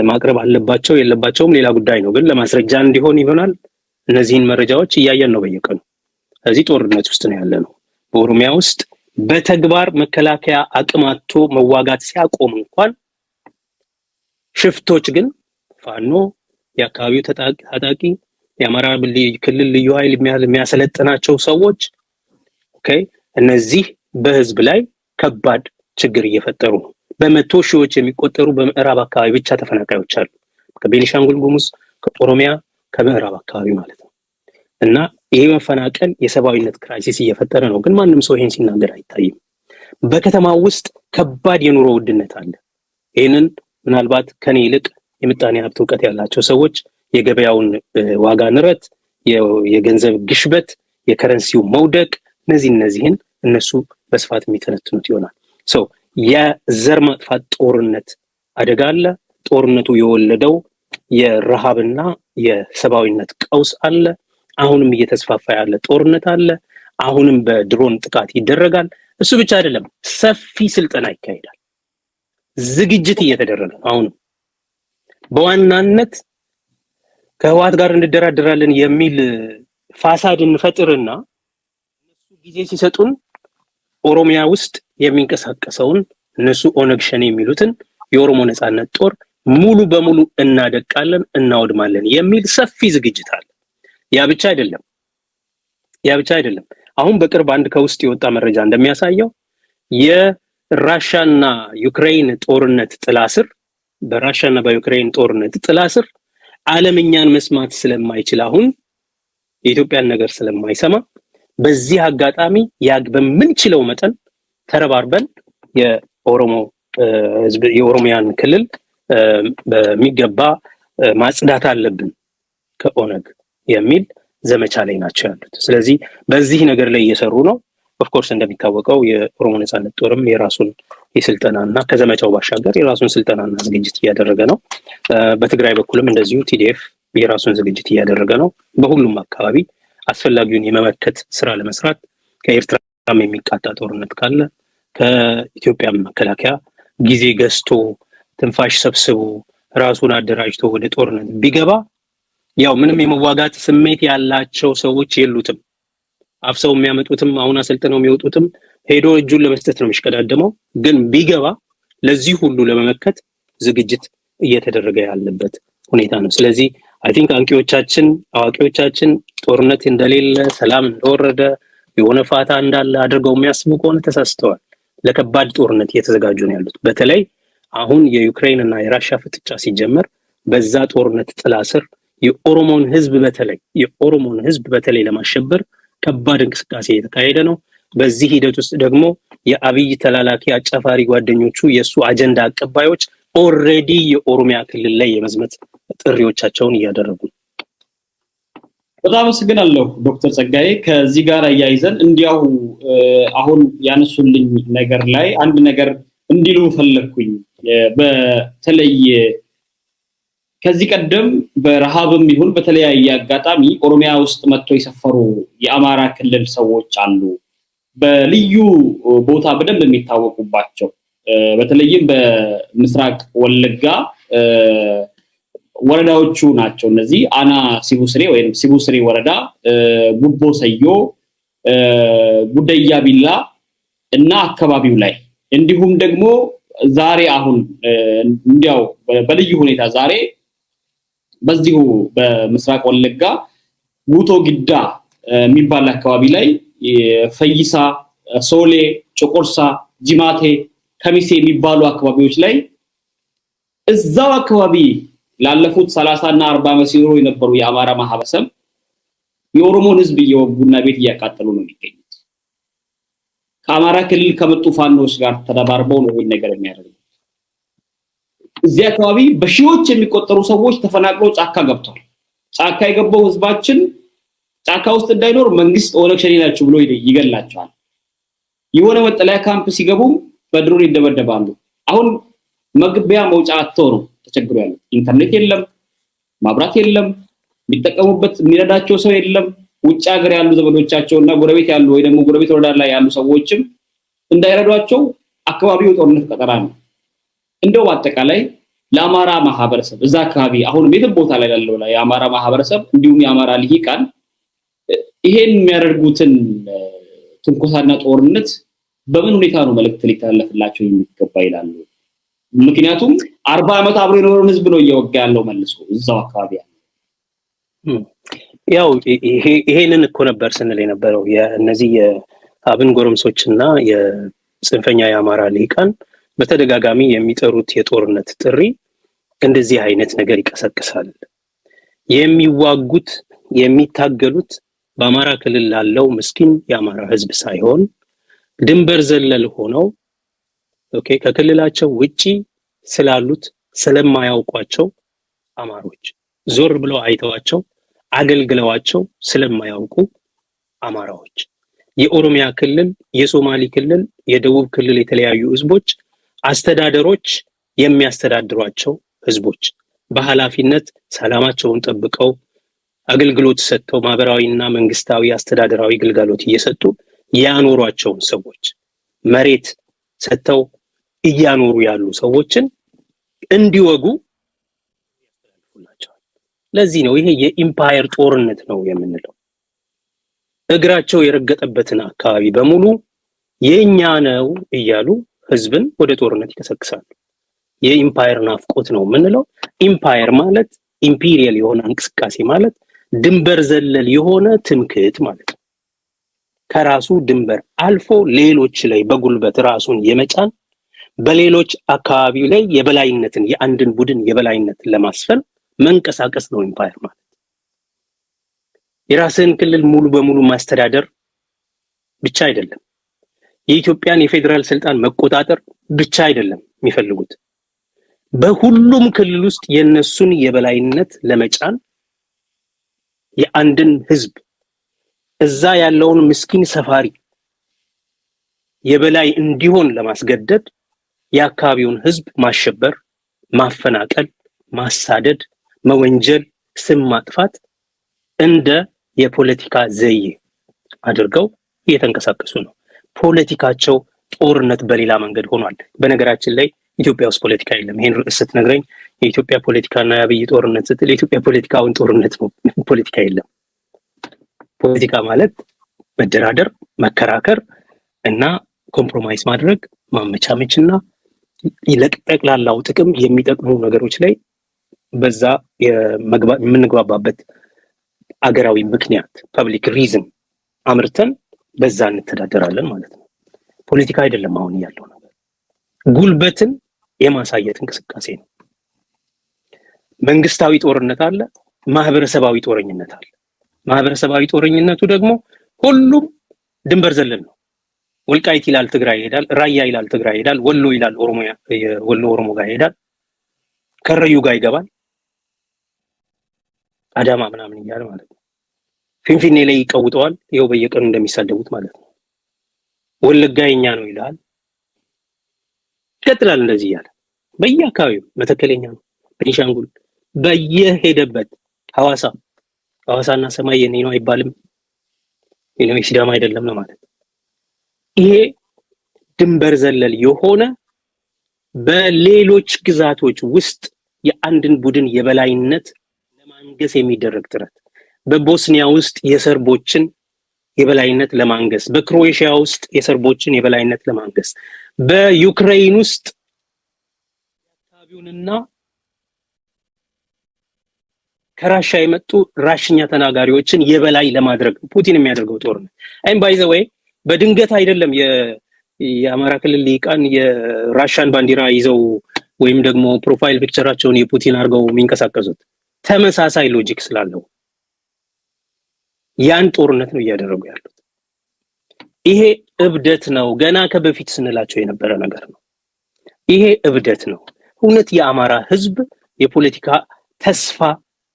ማቅረብ አለባቸው የለባቸውም ሌላ ጉዳይ ነው። ግን ለማስረጃ እንዲሆን ይሆናል እነዚህን መረጃዎች እያየን ነው በየቀኑ። እዚህ ጦርነት ውስጥ ነው ያለነው። በኦሮሚያ ውስጥ በተግባር መከላከያ አቅማቶ መዋጋት ሲያቆም እንኳን ሽፍቶች ግን ፋኖ የአካባቢው ታጣቂ የአማራ ክልል ልዩ ኃይል የሚያሰለጥናቸው ሰዎች እነዚህ በህዝብ ላይ ከባድ ችግር እየፈጠሩ ነው። በመቶ ሺዎች የሚቆጠሩ በምዕራብ አካባቢ ብቻ ተፈናቃዮች አሉ። ከቤኒሻንጉል ጉሙዝ፣ ከኦሮሚያ፣ ከምዕራብ አካባቢ ማለት ነው። እና ይሄ መፈናቀል የሰብአዊነት ክራይሲስ እየፈጠረ ነው። ግን ማንም ሰው ይሄን ሲናገር አይታይም። በከተማው ውስጥ ከባድ የኑሮ ውድነት አለ። ይሄንን ምናልባት ከኔ ይልቅ የምጣኔ ሀብት ዕውቀት ያላቸው ሰዎች የገበያውን ዋጋ ንረት፣ የገንዘብ ግሽበት፣ የከረንሲው መውደቅ እነዚህን እነሱ በስፋት የሚተነትኑት ይሆናል። የዘር ማጥፋት ጦርነት አደጋ አለ። ጦርነቱ የወለደው የረሃብና የሰብአዊነት ቀውስ አለ። አሁንም እየተስፋፋ ያለ ጦርነት አለ። አሁንም በድሮን ጥቃት ይደረጋል። እሱ ብቻ አይደለም፣ ሰፊ ስልጠና ይካሄዳል። ዝግጅት እየተደረገ ነው። አሁንም በዋናነት ከህወሓት ጋር እንደራደራለን የሚል ፋሳድ እንፈጥርና እነሱ ጊዜ ሲሰጡን ኦሮሚያ ውስጥ የሚንቀሳቀሰውን እነሱ ኦነግ ሸኔ የሚሉትን የኦሮሞ ነጻነት ጦር ሙሉ በሙሉ እናደቃለን፣ እናወድማለን የሚል ሰፊ ዝግጅት አለ። ያ ብቻ አይደለም። አሁን በቅርብ አንድ ከውስጥ የወጣ መረጃ እንደሚያሳየው የራሻና ዩክሬን ጦርነት ጥላ ስር በራሻና በዩክሬን ጦርነት ጥላ ስር ዓለምኛን መስማት ስለማይችል አሁን የኢትዮጵያን ነገር ስለማይሰማ በዚህ አጋጣሚ በምንችለው መጠን ተረባርበን የኦሮሞ ህዝብ የኦሮሚያን ክልል በሚገባ ማጽዳት አለብን ከኦነግ የሚል ዘመቻ ላይ ናቸው ያሉት። ስለዚህ በዚህ ነገር ላይ እየሰሩ ነው። ኦፍ ኮርስ እንደሚታወቀው የኦሮሞ ነጻነት ጦርም የራሱን የስልጠናና ከዘመቻው ባሻገር የራሱን ስልጠናና ዝግጅት እያደረገ ነው። በትግራይ በኩልም እንደዚሁ ቲዲኤፍ የራሱን ዝግጅት እያደረገ ነው። በሁሉም አካባቢ አስፈላጊውን የመመከት ስራ ለመስራት ከኤርትራም የሚቃጣ ጦርነት ካለ ከኢትዮጵያ መከላከያ ጊዜ ገዝቶ ትንፋሽ ሰብስቦ ራሱን አደራጅቶ ወደ ጦርነት ቢገባ ያው ምንም የመዋጋት ስሜት ያላቸው ሰዎች የሉትም። አፍሰው የሚያመጡትም አሁን አሰልጥነው የሚወጡትም ሄዶ እጁን ለመስጠት ነው የሚሽቀዳደመው። ግን ቢገባ ለዚህ ሁሉ ለመመከት ዝግጅት እየተደረገ ያለበት ሁኔታ ነው። ስለዚህ አይ ቲንክ አንቂዎቻችን አዋቂዎቻችን ጦርነት እንደሌለ ሰላም እንደወረደ የሆነ ፋታ እንዳለ አድርገው የሚያስቡ ከሆነ ተሳስተዋል። ለከባድ ጦርነት እየተዘጋጁ ነው ያሉት። በተለይ አሁን የዩክሬን እና የራሻ ፍጥጫ ሲጀመር በዛ ጦርነት ጥላ ስር የኦሮሞን ህዝብ በተለይ ለማሸበር ከባድ እንቅስቃሴ እየተካሄደ ነው። በዚህ ሂደት ውስጥ ደግሞ የአብይ ተላላኪ አጫፋሪ ጓደኞቹ የሱ አጀንዳ አቀባዮች ኦሬዲ የኦሮሚያ ክልል ላይ የመዝመት ጥሪዎቻቸውን እያደረጉ ነው። በጣም አመሰግናለሁ ዶክተር ጸጋዬ። ከዚህ ጋር አያይዘን እንዲያው አሁን ያነሱልኝ ነገር ላይ አንድ ነገር እንዲሉ ፈለኩኝ። በተለይ ከዚህ ቀደም በረሃብም ይሁን በተለያየ አጋጣሚ ኦሮሚያ ውስጥ መጥተው የሰፈሩ የአማራ ክልል ሰዎች አሉ። በልዩ ቦታ በደንብ የሚታወቁባቸው በተለይም በምስራቅ ወለጋ ወረዳዎቹ ናቸው። እነዚህ አና ሲቡስሬ ወይም ሲቡስሬ ወረዳ፣ ጉቦ ሰዮ፣ ጉደያ ቢላ እና አካባቢው ላይ እንዲሁም ደግሞ ዛሬ አሁን እንዲያው በልዩ ሁኔታ ዛሬ በዚሁ በምስራቅ ወለጋ ጉቶ ግዳ የሚባል አካባቢ ላይ ፈይሳ፣ ሶሌ፣ ጮቆርሳ፣ ጂማቴ፣ ከሚሴ የሚባሉ አካባቢዎች ላይ እዛው አካባቢ ላለፉት 30 እና 40 ዓመት ሲኖሩ የነበሩ የአማራ ማህበረሰብ የኦሮሞን ህዝብ እየወጉና ቤት እያቃጠሉ ነው የሚገኙት። ከአማራ ክልል ከመጡ ፋኖች ጋር ተደባርበው ነው ይሄን ነገር የሚያደርጉት። እዚህ አካባቢ በሺዎች የሚቆጠሩ ሰዎች ተፈናቅለው ጫካ ገብተዋል። ጫካ የገባው ህዝባችን ጫካ ውስጥ እንዳይኖር መንግስት ኦነግ ሸኔ ናቸው ብሎ ይገላቸዋል። የሆነ መጠለያ ካምፕ ሲገቡ በድሮን ይደበደባሉ። አሁን መግቢያ መውጫ አጥተው ነው ተቸግሮ ያለው። ኢንተርኔት የለም፣ ማብራት የለም፣ የሚጠቀሙበት የሚረዳቸው ሰው የለም። ውጭ ሀገር ያሉ ዘመዶቻቸውና ጎረቤት ያሉ ወይ ደግሞ ጎረቤት ወረዳ ላይ ያሉ ሰዎችም እንዳይረዷቸው አካባቢው ጦርነት ቀጠና ነው። እንደው በአጠቃላይ ለአማራ ማህበረሰብ እዛ አካባቢ አሁን ቤትም ቦታ ላይ ያለው የአማራ ማህበረሰብ እንዲሁም የአማራ ልሂቃን ይሄን የሚያደርጉትን ትንኮሳና ጦርነት በምን ሁኔታ ነው መልእክት ሊተላለፍላቸው የሚገባ ይላሉ? ምክንያቱም 40 ዓመት አብሮ የኖረውን ህዝብ ነው እየወጋ ያለው መልሶ እዛው አካባቢ ያው ይሄንን እኮ ነበር ስንል የነበረው የእነዚህ አብን ጎረምሶችና የጽንፈኛ የአማራ ልሂቃን በተደጋጋሚ የሚጠሩት የጦርነት ጥሪ እንደዚህ አይነት ነገር ይቀሰቅሳል። የሚዋጉት የሚታገሉት በአማራ ክልል ላለው ምስኪን የአማራ ህዝብ ሳይሆን ድንበር ዘለል ሆነው ከክልላቸው ውጪ ስላሉት ስለማያውቋቸው አማሮች ዞር ብለው አይተዋቸው አገልግለዋቸው ስለማያውቁ አማራዎች የኦሮሚያ ክልል፣ የሶማሊ ክልል፣ የደቡብ ክልል የተለያዩ ህዝቦች አስተዳደሮች የሚያስተዳድሯቸው ህዝቦች በኃላፊነት ሰላማቸውን ጠብቀው አገልግሎት ሰጥተው ማህበራዊና መንግስታዊ አስተዳደራዊ ግልጋሎት እየሰጡ ያኖሯቸውን ሰዎች መሬት ሰጥተው እያኖሩ ያሉ ሰዎችን እንዲወጉ ያስተላልፉላቸዋል። ለዚህ ነው ይሄ የኢምፓየር ጦርነት ነው የምንለው። እግራቸው የረገጠበትን አካባቢ በሙሉ የኛ ነው እያሉ ህዝብን ወደ ጦርነት ይቀሰቅሳሉ። የኢምፓየር ናፍቆት ነው የምንለው። ኢምፓየር ማለት ኢምፔሪያል የሆነ እንቅስቃሴ ማለት ድንበር ዘለል የሆነ ትምክህት ማለት ነው። ከራሱ ድንበር አልፎ ሌሎች ላይ በጉልበት ራሱን የመጫን በሌሎች አካባቢ ላይ የበላይነትን የአንድን ቡድን የበላይነት ለማስፈን መንቀሳቀስ ነው ኢምፓየር ማለት። የራስን ክልል ሙሉ በሙሉ ማስተዳደር ብቻ አይደለም። የኢትዮጵያን የፌደራል ስልጣን መቆጣጠር ብቻ አይደለም የሚፈልጉት። በሁሉም ክልል ውስጥ የነሱን የበላይነት ለመጫን የአንድን ህዝብ እዛ ያለውን ምስኪን ሰፋሪ የበላይ እንዲሆን ለማስገደድ የአካባቢውን ህዝብ ማሸበር፣ ማፈናቀል፣ ማሳደድ፣ መወንጀል፣ ስም ማጥፋት እንደ የፖለቲካ ዘዬ አድርገው እየተንቀሳቀሱ ነው። ፖለቲካቸው ጦርነት በሌላ መንገድ ሆኗል። በነገራችን ላይ ኢትዮጵያ ውስጥ ፖለቲካ የለም። ይሄን ርዕስ ስትነግረኝ የኢትዮጵያ ፖለቲካና የአብይ ጦርነት ስትል የኢትዮጵያ ፖለቲካውን ጦርነት ነው። ፖለቲካ የለም። ፖለቲካ ማለት መደራደር፣ መከራከር እና ኮምፕሮማይዝ ማድረግ፣ ማመቻመችና ለጠቅላላው ጥቅም የሚጠቅሙ ነገሮች ላይ በዛ የምንግባባበት አገራዊ ምክንያት ፐብሊክ ሪዝን አምርተን በዛ እንተዳደራለን ማለት ነው። ፖለቲካ አይደለም አሁን ያለው ነገር። ጉልበትን የማሳየት እንቅስቃሴ ነው። መንግስታዊ ጦርነት አለ፣ ማህበረሰባዊ ጦረኝነት አለ። ማህበረሰባዊ ጦረኝነቱ ደግሞ ሁሉም ድንበር ዘለል ነው። ወልቃይት ይላል ትግራይ ይሄዳል፣ ራያ ይላል ትግራይ ይሄዳል፣ ወሎ ይላል ኦሮሚያ ወሎ ኦሮሞ ጋር ይሄዳል፣ ከረዩ ጋር ይገባል፣ አዳማ ምናምን ይያል ማለት ነው። ፊንፊኔ ላይ ይቀውጠዋል፣ ይኸው በየቀኑ እንደሚሳደቡት ማለት ነው። ወለጋ የኛ ነው ይላል፣ ይቀጥላል እንደዚህ ያለ በየአካባቢው መተከለኛ ነው፣ ቤኒሻንጉል በየሄደበት ሐዋሳና ሰማይ የኔ ነው አይባልም፣ የኔ ሲዳማ አይደለም ነው ማለት። ይሄ ድንበር ዘለል የሆነ በሌሎች ግዛቶች ውስጥ የአንድን ቡድን የበላይነት ለማንገስ የሚደረግ ጥረት፣ በቦስኒያ ውስጥ የሰርቦችን የበላይነት ለማንገስ፣ በክሮኤሺያ ውስጥ የሰርቦችን የበላይነት ለማንገስ፣ በዩክሬን ውስጥ አካባቢውንና ከራሻ የመጡ ራሽኛ ተናጋሪዎችን የበላይ ለማድረግ ፑቲን የሚያደርገው ጦርነት። አይም ባይ ዘ ዌይ በድንገት አይደለም የአማራ ክልል ሊቃን የራሻን ባንዲራ ይዘው ወይም ደግሞ ፕሮፋይል ፒክቸራቸውን የፑቲን አድርገው የሚንቀሳቀሱት። ተመሳሳይ ሎጂክ ስላለው ያን ጦርነት ነው እያደረጉ ያሉት። ይሄ እብደት ነው። ገና ከበፊት ስንላቸው የነበረ ነገር ነው። ይሄ እብደት ነው። እውነት የአማራ ህዝብ የፖለቲካ ተስፋ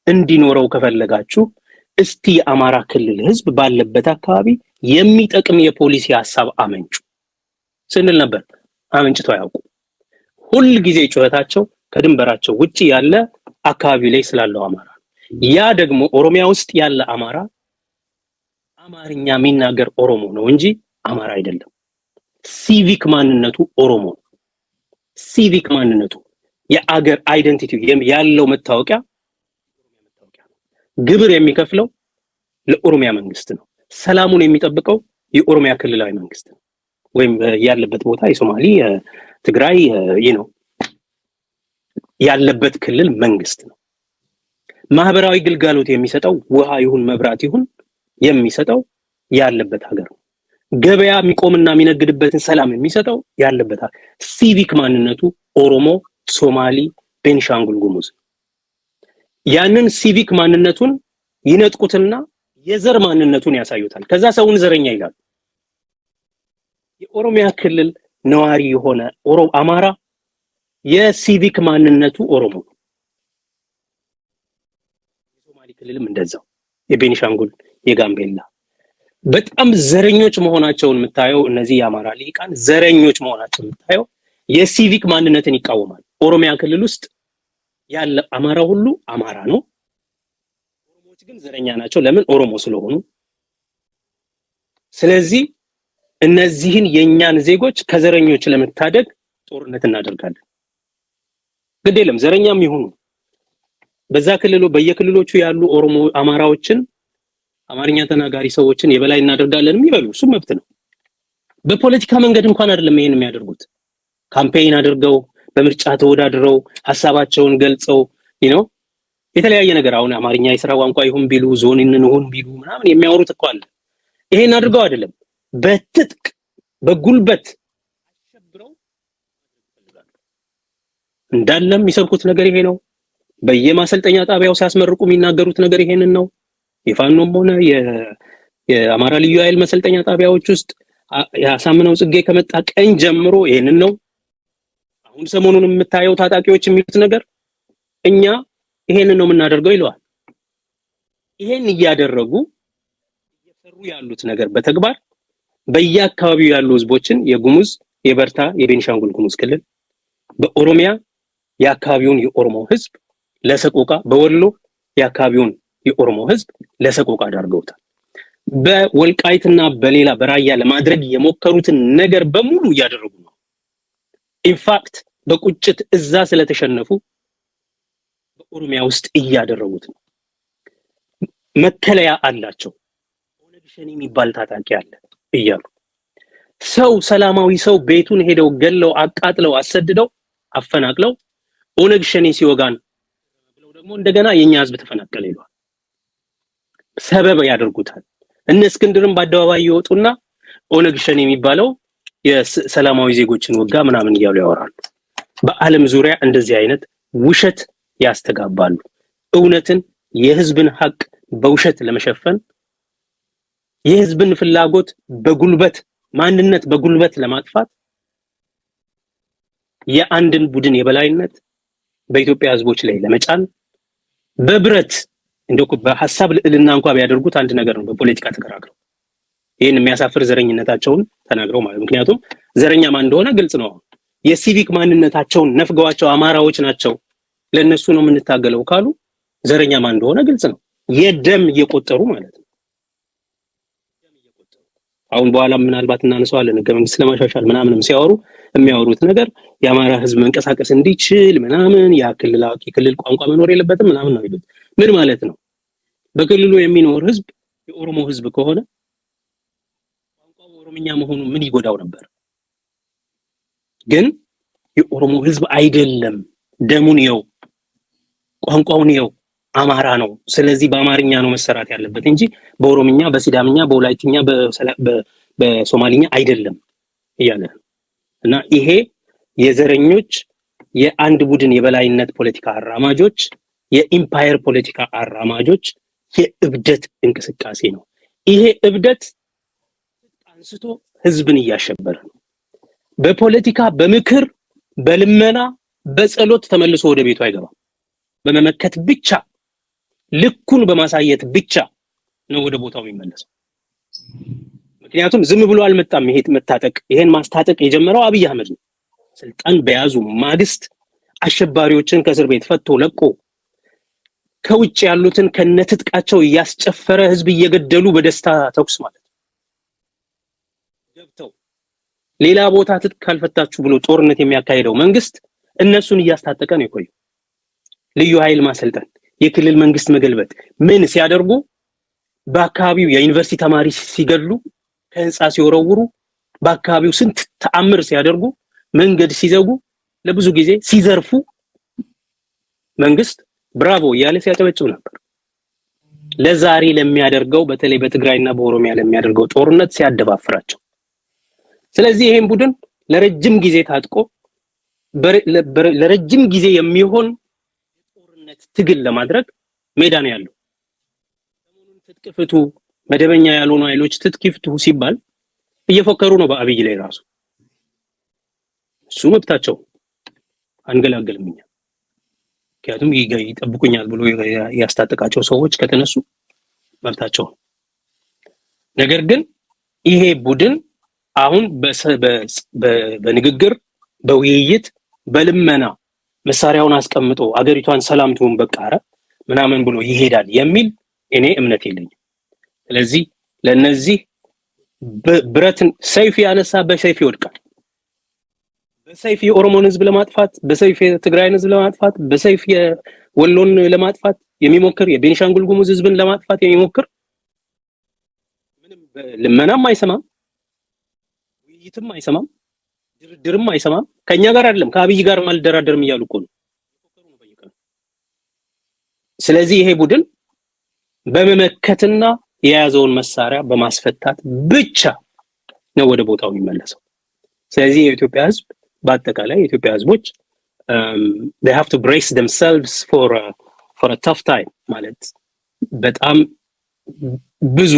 እንዲኖረው ከፈለጋችሁ እስቲ የአማራ ክልል ህዝብ ባለበት አካባቢ የሚጠቅም የፖሊሲ ሐሳብ አመንጩ ስንል ነበር። አመንጭተው ያውቁ። ሁሉ ጊዜ ጩኸታቸው ከድንበራቸው ውጪ ያለ አካባቢ ላይ ስላለው አማራ፣ ያ ደግሞ ኦሮሚያ ውስጥ ያለ አማራ አማርኛ የሚናገር ኦሮሞ ነው እንጂ አማራ አይደለም። ሲቪክ ማንነቱ ኦሮሞ ነው። ሲቪክ ማንነቱ የአገር አይደንቲቲ ያለው መታወቂያ ግብር የሚከፍለው ለኦሮሚያ መንግስት ነው። ሰላሙን የሚጠብቀው የኦሮሚያ ክልላዊ መንግስት ነው። ወይም ያለበት ቦታ የሶማሊ ትግራይ ነው ያለበት ክልል መንግስት ነው። ማህበራዊ ግልጋሎት የሚሰጠው ውሃ ይሁን መብራት ይሁን የሚሰጠው ያለበት ሀገር ነው። ገበያ የሚቆምና የሚነግድበትን ሰላም የሚሰጠው ያለበት ሲቪክ ማንነቱ ኦሮሞ፣ ሶማሊ፣ ቤንሻንጉል ጉሙዝ ያንን ሲቪክ ማንነቱን ይነጥቁትና የዘር ማንነቱን ያሳዩታል። ከዛ ሰውን ዘረኛ ይላል። የኦሮሚያ ክልል ነዋሪ የሆነ አማራ የሲቪክ ማንነቱ ኦሮሞ ነው። የሶማሊ ክልልም እንደዛው፣ የቤኒሻንጉል፣ የጋምቤላ በጣም ዘረኞች መሆናቸውን የምታየው እነዚህ የአማራ ሊቃን ዘረኞች መሆናቸውን የምታየው የሲቪክ ማንነትን ይቃወማል። ኦሮሚያ ክልል ውስጥ ያለ አማራ ሁሉ አማራ ነው። ኦሮሞዎች ግን ዘረኛ ናቸው። ለምን? ኦሮሞ ስለሆኑ። ስለዚህ እነዚህን የኛን ዜጎች ከዘረኞች ለመታደግ ጦርነት እናደርጋለን። ግድ የለም ዘረኛም ይሁኑ በዛ ክልሉ በየክልሎቹ ያሉ ኦሮሞ አማራዎችን አማርኛ ተናጋሪ ሰዎችን የበላይ እናደርጋለን የሚበሉ እሱ መብት ነው። በፖለቲካ መንገድ እንኳን አይደለም ይሄን የሚያደርጉት። ካምፔይን አድርገው በምርጫ ተወዳድረው ሐሳባቸውን ገልጸው የተለያየ ነገር አሁን አማርኛ የሥራ ቋንቋ ይሁን ቢሉ ዞንን ይሁን ቢሉ ምናምን የሚያወሩት እኮ አለ። ይሄን አድርገው አይደለም በትጥቅ በጉልበት አሸብረው እንዳለም የሚሰብኩት ነገር ይሄ ነው። በየማሰልጠኛ ጣቢያው ሲያስመርቁ የሚናገሩት ነገር ይሄንን ነው። የፋኖም ሆነ የአማራ ልዩ ኃይል መሰልጠኛ ጣቢያዎች ውስጥ ያሳምነው ጽጌ ከመጣ ቀን ጀምሮ ይሄንን ነው። አሁን ሰሞኑን የምታየው ታጣቂዎች የሚሉት ነገር እኛ ይሄንን ነው የምናደርገው ይለዋል። ይሄን እያደረጉ እየሰሩ ያሉት ነገር በተግባር በየአካባቢው ያሉ ህዝቦችን የጉሙዝ፣ የበርታ፣ የቤንሻንጉል ጉሙዝ ክልል በኦሮሚያ የአካባቢውን የኦሮሞ ህዝብ ለሰቆቃ በወሎ የአካባቢውን የኦሮሞ ህዝብ ለሰቆቃ አድርገውታል። በወልቃይትና በሌላ በራያ ለማድረግ የሞከሩትን ነገር በሙሉ እያደረጉ ነው። ኢንፋክት በቁጭት እዛ ስለተሸነፉ በኦሮሚያ ውስጥ እያደረጉት ነው። መከለያ አላቸው። ኦነግ ሸኔ የሚባል ታጣቂ አለ እያሉ ሰላማዊ ሰው ቤቱን ሄደው ገለው አቃጥለው አሰድደው አፈናቅለው ኦነግ ሸኔ ሲወጋን ብለው ደግሞ እንደገና የኛ ህዝብ ተፈናቀለ ይሏል። ሰበብ ያደርጉታል። እነ እስክንድርም በአደባባይ ይወጡና ኦነግ ሸኔ የሚባለው የሰላማዊ ዜጎችን ወጋ ምናምን እያሉ ያወራሉ። በአለም ዙሪያ እንደዚህ አይነት ውሸት ያስተጋባሉ። እውነትን የህዝብን ሀቅ በውሸት ለመሸፈን የህዝብን ፍላጎት በጉልበት ማንነት በጉልበት ለማጥፋት የአንድን ቡድን የበላይነት በኢትዮጵያ ህዝቦች ላይ ለመጫን በብረት እንደው በሐሳብ ልዕልና እንኳን ቢያደርጉት አንድ ነገር ነው። በፖለቲካ ተከራክረው ይሄን የሚያሳፍር ዘረኝነታቸውን ተናግረው ማለት ምክንያቱም ዘረኛ ማን እንደሆነ ግልጽ ነው። የሲቪክ ማንነታቸውን ነፍገዋቸው አማራዎች ናቸው ለነሱ ነው የምንታገለው ካሉ ዘረኛ ማን እንደሆነ ግልጽ ነው። የደም እየቆጠሩ ማለት ነው። አሁን በኋላ ምናልባት እናነሳዋለን ህገ መንግስት ለማሻሻል ምናምንም ሲያወሩ የሚያወሩት ነገር የአማራ ህዝብ መንቀሳቀስ እንዲችል ምናምን የክልል ቋንቋ መኖር የለበትም ምናምን ነው ይሉት። ምን ማለት ነው? በክልሉ የሚኖር ህዝብ የኦሮሞ ህዝብ ከሆነ ቋንቋው ኦሮምኛ መሆኑ ምን ይጎዳው ነበር? ግን የኦሮሞ ህዝብ አይደለም፣ ደሙን ይው ቋንቋውን ይው አማራ ነው። ስለዚህ በአማርኛ ነው መሰራት ያለበት እንጂ በኦሮምኛ፣ በሲዳምኛ፣ በወላይትኛ፣ በሶማሊኛ አይደለም እያለ እና ይሄ የዘረኞች የአንድ ቡድን የበላይነት ፖለቲካ አራማጆች የኢምፓየር ፖለቲካ አራማጆች የእብደት እንቅስቃሴ ነው። ይሄ እብደት አንስቶ ህዝብን እያሸበረ ነው። በፖለቲካ በምክር በልመና በጸሎት ተመልሶ ወደ ቤቱ አይገባም። በመመከት ብቻ ልኩን በማሳየት ብቻ ነው ወደ ቦታው የሚመለሰው። ምክንያቱም ዝም ብሎ አልመጣም። ይሄን ማስታጠቅ የጀመረው አብይ አህመድ ነው። ስልጣን በያዙ ማግስት አሸባሪዎችን ከእስር ቤት ፈቶ ለቆ ከውጭ ያሉትን ከነትጥቃቸው ያስጨፈረ ህዝብ እየገደሉ በደስታ ተኩስ ማለት ገብተው ሌላ ቦታ ትጥቅ ካልፈታችሁ ብሎ ጦርነት የሚያካሂደው መንግስት እነሱን እያስታጠቀ ነው የቆየው። ልዩ ኃይል ማሰልጠን፣ የክልል መንግስት መገልበጥ ምን ሲያደርጉ በአካባቢው የዩኒቨርሲቲ ተማሪ ሲገድሉ ከህንጻ ሲወረውሩ በአካባቢው ስንት ተአምር ሲያደርጉ መንገድ ሲዘጉ ለብዙ ጊዜ ሲዘርፉ መንግስት ብራቮ ያለ ሲያጨበጭብ ነበር። ለዛሬ ለሚያደርገው በተለይ በትግራይና በኦሮሚያ ለሚያደርገው ጦርነት ሲያደባፍራቸው ስለዚህ ይሄን ቡድን ለረጅም ጊዜ ታጥቆ ለረጅም ጊዜ የሚሆን ጦርነት ትግል ለማድረግ ሜዳ ነው ያለው። ሰሞኑን ትጥቅ ፍቱ፣ መደበኛ ያልሆኑ ኃይሎች ትጥቅ ይፍቱ ሲባል እየፎከሩ ነው በአብይ ላይ ራሱ። እሱ መብታቸው አንገላገልም እኛ። ምክንያቱም ይጠብቁኛል ብሎ ያስታጠቃቸው ሰዎች ከተነሱ መብታቸው። ነገር ግን ይሄ ቡድን አሁን በንግግር በውይይት በልመና መሳሪያውን አስቀምጦ አገሪቷን ሰላምቱን በቃረ ምናምን ብሎ ይሄዳል የሚል እኔ እምነት የለኝም። ስለዚህ ለነዚህ ብረትን ሰይፍ ያነሳ በሰይፍ ይወድቃል። በሰይፍ የኦሮሞን ህዝብ ለማጥፋት፣ በሰይፍ የትግራይን ህዝብ ለማጥፋት፣ በሰይፍ የወሎን ለማጥፋት የሚሞክር የቤኒሻንጉል ጉሙዝ ህዝብን ለማጥፋት የሚሞክር ምንም ልመናም አይሰማም፣ ውይይትም አይሰማም፣ ድርድርም አይሰማም። ከኛ ጋር አይደለም ከአብይ ጋር ማልደራደርም እያሉ እኮ ነው። ስለዚህ ይሄ ቡድን በመመከትና የያዘውን መሳሪያ በማስፈታት ብቻ ነው ወደ ቦታው የሚመለሰው። ስለዚህ የኢትዮጵያ ህዝብ በአጠቃላይ የኢትዮጵያ ህዝቦች they have to brace themselves for a tough time ማለት በጣም ብዙ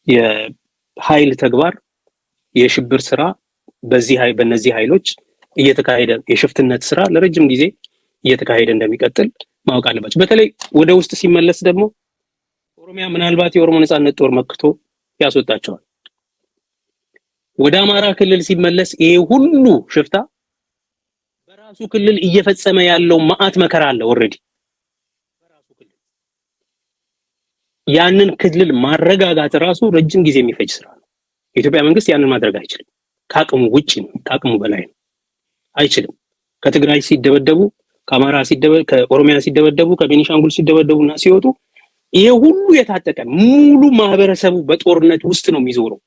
የኃይል ተግባር የሽብር ስራ በእነዚህ ኃይሎች እየተካሄደ የሽፍትነት ስራ ለረጅም ጊዜ እየተካሄደ እንደሚቀጥል ማወቅ አለባቸው። በተለይ ወደ ውስጥ ሲመለስ ደግሞ ኦሮሚያ ምናልባት የኦሮሞ ነጻነት ጦር መክቶ ያስወጣቸዋል። ወደ አማራ ክልል ሲመለስ ይሄ ሁሉ ሽፍታ በራሱ ክልል እየፈጸመ ያለው ማአት መከራ አለ ኦሬዲ በራሱ ክልል። ያንን ክልል ማረጋጋት ራሱ ረጅም ጊዜ የሚፈጅ ስራ ነው። የኢትዮጵያ መንግስት ያንን ማድረግ አይችልም። ከአቅሙ ውጪ ነው፣ ከአቅሙ በላይ ነው። አይችልም። ከትግራይ ሲደበደቡ፣ ከአማራ ሲደበደቡ፣ ከኦሮሚያ ሲደበደቡ፣ ከቤኒሻንጉል ሲደበደቡና ሲወጡ ይሄ ሁሉ የታጠቀ ሙሉ ማህበረሰቡ በጦርነት ውስጥ ነው የሚዞረው።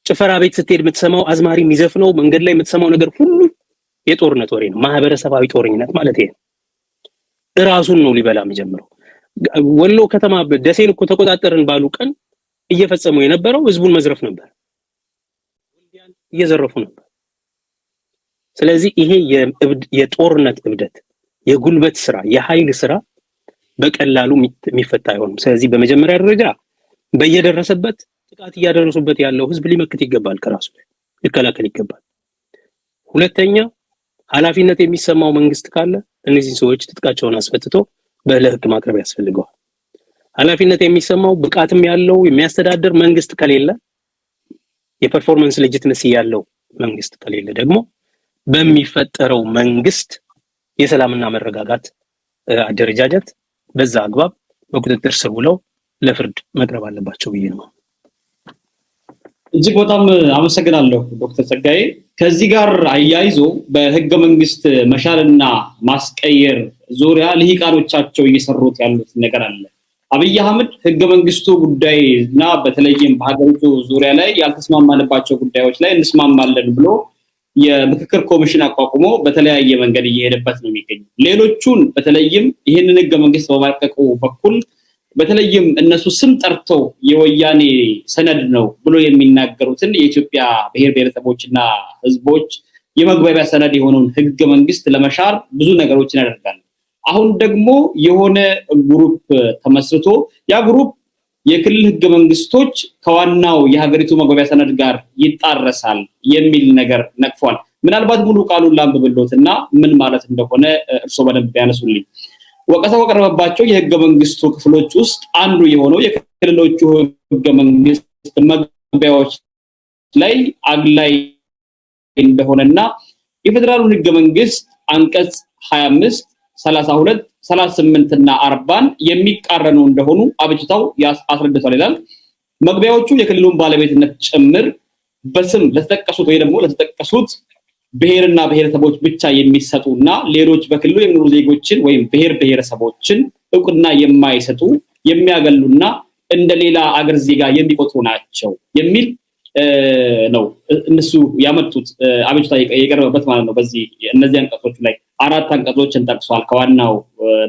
ጭፈራ ቤት ስትሄድ የምትሰማው አዝማሪ የሚዘፍነው መንገድ ላይ የምትሰማው ነገር ሁሉ የጦርነት ወሬ ነው። ማህበረሰባዊ ጦርነት ማለት ይሄ ራሱን ነው ሊበላ የሚጀምረው። ወሎ ከተማ ደሴን እኮ ተቆጣጠርን ባሉ ቀን እየፈጸሙ የነበረው ህዝቡን መዝረፍ ነበር፣ እየዘረፉ ነበር። ስለዚህ ይሄ የጦርነት እብደት፣ የጉልበት ስራ፣ የኃይል ስራ በቀላሉ የሚፈታ አይሆንም። ስለዚህ በመጀመሪያ ደረጃ በየደረሰበት ጥቃት እያደረሱበት ያለው ህዝብ ሊመክት ይገባል፣ ከራሱ ሊከላከል ይገባል። ሁለተኛ ኃላፊነት የሚሰማው መንግስት ካለ እነዚህ ሰዎች ትጥቃቸውን አስፈትቶ በለህግ ማቅረብ ያስፈልገዋል። ኃላፊነት የሚሰማው ብቃትም ያለው የሚያስተዳድር መንግስት ከሌለ የፐርፎርማንስ ሌጂቲመሲ ያለው መንግስት ከሌለ ደግሞ በሚፈጠረው መንግስት የሰላምና መረጋጋት አደረጃጀት በዛ አግባብ በቁጥጥር ስር ውለው ለፍርድ መቅረብ አለባቸው ብዬ ነው። እጅግ በጣም አመሰግናለሁ ዶክተር ጸጋዬ። ከዚህ ጋር አያይዞ በህገ መንግስት መሻልና ማስቀየር ዙሪያ ልሂቃኖቻቸው እየሰሩት ያሉት ነገር አለ። አብይ አህመድ ህገ መንግስቱ ጉዳይና በተለይም በሀገሪቱ ዙሪያ ላይ ያልተስማማንባቸው ጉዳዮች ላይ እንስማማለን ብሎ የምክክር ኮሚሽን አቋቁሞ በተለያየ መንገድ እየሄደበት ነው የሚገኘው። ሌሎቹን በተለይም ይህንን ህገ መንግስት በማርቀቁ በኩል በተለይም እነሱ ስም ጠርተው የወያኔ ሰነድ ነው ብሎ የሚናገሩትን የኢትዮጵያ ብሔር ብሔረሰቦችና ህዝቦች የመግባቢያ ሰነድ የሆነውን ህገ መንግስት ለመሻር ብዙ ነገሮችን ያደርጋል። አሁን ደግሞ የሆነ ግሩፕ ተመስርቶ ያ ግሩፕ የክልል ህገ መንግስቶች ከዋናው የሀገሪቱ መግባቢያ ሰነድ ጋር ይጣረሳል የሚል ነገር ነቅፏል። ምናልባት ሙሉ ቃሉን ላንብብሎትና ምን ማለት እንደሆነ እርሶ በደንብ ያነሱልኝ። ወቀሳው ቀረበባቸው የህገ መንግስቱ ክፍሎች ውስጥ አንዱ የሆነው የክልሎቹ ህገ መንግስት መግባቢያዎች ላይ አግላይ እንደሆነና የፌደራሉን ህገ መንግስት አንቀጽ 25 32 38 እና 40 የሚቃረኑ እንደሆኑ አብጅታው አስረድቷል ይላል። መግቢያዎቹ የክልሉን ባለቤትነት ጭምር በስም ለተጠቀሱት ወይ ደግሞ ለተጠቀሱት ብሔርና ብሔረሰቦች ብቻ የሚሰጡና ሌሎች በክልሉ የሚኖሩ ዜጎችን ወይም ብሔር ብሔረሰቦችን እውቅና የማይሰጡ የሚያገሉና እንደሌላ አገር ዜጋ የሚቆጥሩ ናቸው የሚል ነው እነሱ ያመጡት አብጅታ የቀረበበት ማለት ነው። በዚህ እነዚህ አንቀጾች ላይ 4 አንቀጾችን ጠቅሷል ከዋናው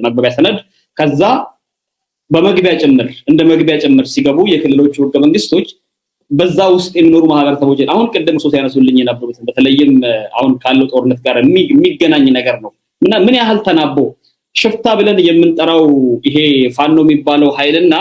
መግባቢያ ሰነድ። ከዛ በመግቢያ ጭምር እንደ መግቢያ ጭምር ሲገቡ የክልሎቹ ህገ መንግስቶች በዛ ውስጥ የሚኖሩ ማህበረሰቦች አሁን ቀደም ሶስት ያነሱልኝ የነበሩት በተለይም አሁን ካለው ጦርነት ጋር የሚገናኝ ነገር ነው እና ምን ያህል ተናቦ ሽፍታ ብለን የምንጠራው ይሄ ፋኖ የሚባለው ኃይልና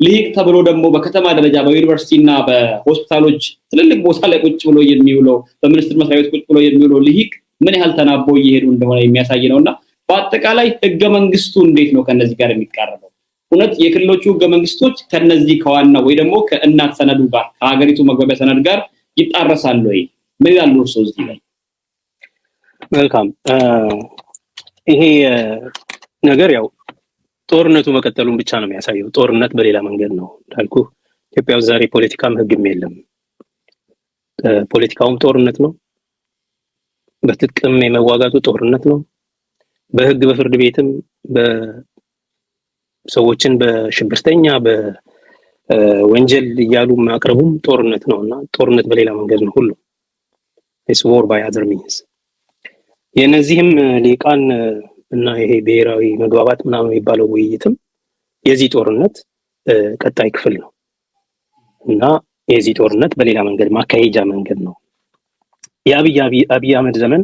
ልሂቅ ተብሎ ደግሞ በከተማ ደረጃ በዩኒቨርሲቲና በሆስፒታሎች ትልልቅ ቦታ ላይ ቁጭ ብሎ የሚውለው በሚኒስትር መስሪያ ቤት ቁጭ ብሎ የሚውለው ልሂቅ ምን ያህል ተናቦ እየሄዱ እንደሆነ የሚያሳይ ነውና በአጠቃላይ ህገ መንግስቱ እንዴት ነው ከነዚህ ጋር የሚቃረበው? እውነት የክልሎቹ ህገ መንግስቶች ከነዚህ ከዋና ወይ ደግሞ ከእናት ሰነዱ ጋር ከሀገሪቱ መግባቢያ ሰነድ ጋር ይጣረሳሉ ወይ? ምን ይላሉ እርስዎ እዚህ ላይ? መልካም ይሄ ነገር ያው ጦርነቱ መቀጠሉን ብቻ ነው የሚያሳየው። ጦርነት በሌላ መንገድ ነው እንዳልኩ ኢትዮጵያ ውስጥ ዛሬ ፖለቲካም ህግም የለም። ፖለቲካውም ጦርነት ነው። በትጥቅም የመዋጋቱ ጦርነት ነው። በህግ በፍርድ ቤትም በሰዎችን በሽብርተኛ በወንጀል እያሉ ማቅረቡም ጦርነት ነውና ጦርነት በሌላ መንገድ ነው ሁሉ it's war by other means። የነዚህም ሊቃን እና ይሄ ብሔራዊ መግባባት ምናምን የሚባለው ውይይትም የዚህ ጦርነት ቀጣይ ክፍል ነው እና የዚህ ጦርነት በሌላ መንገድ ማካሄጃ መንገድ ነው። የአብይ አህመድ ዘመን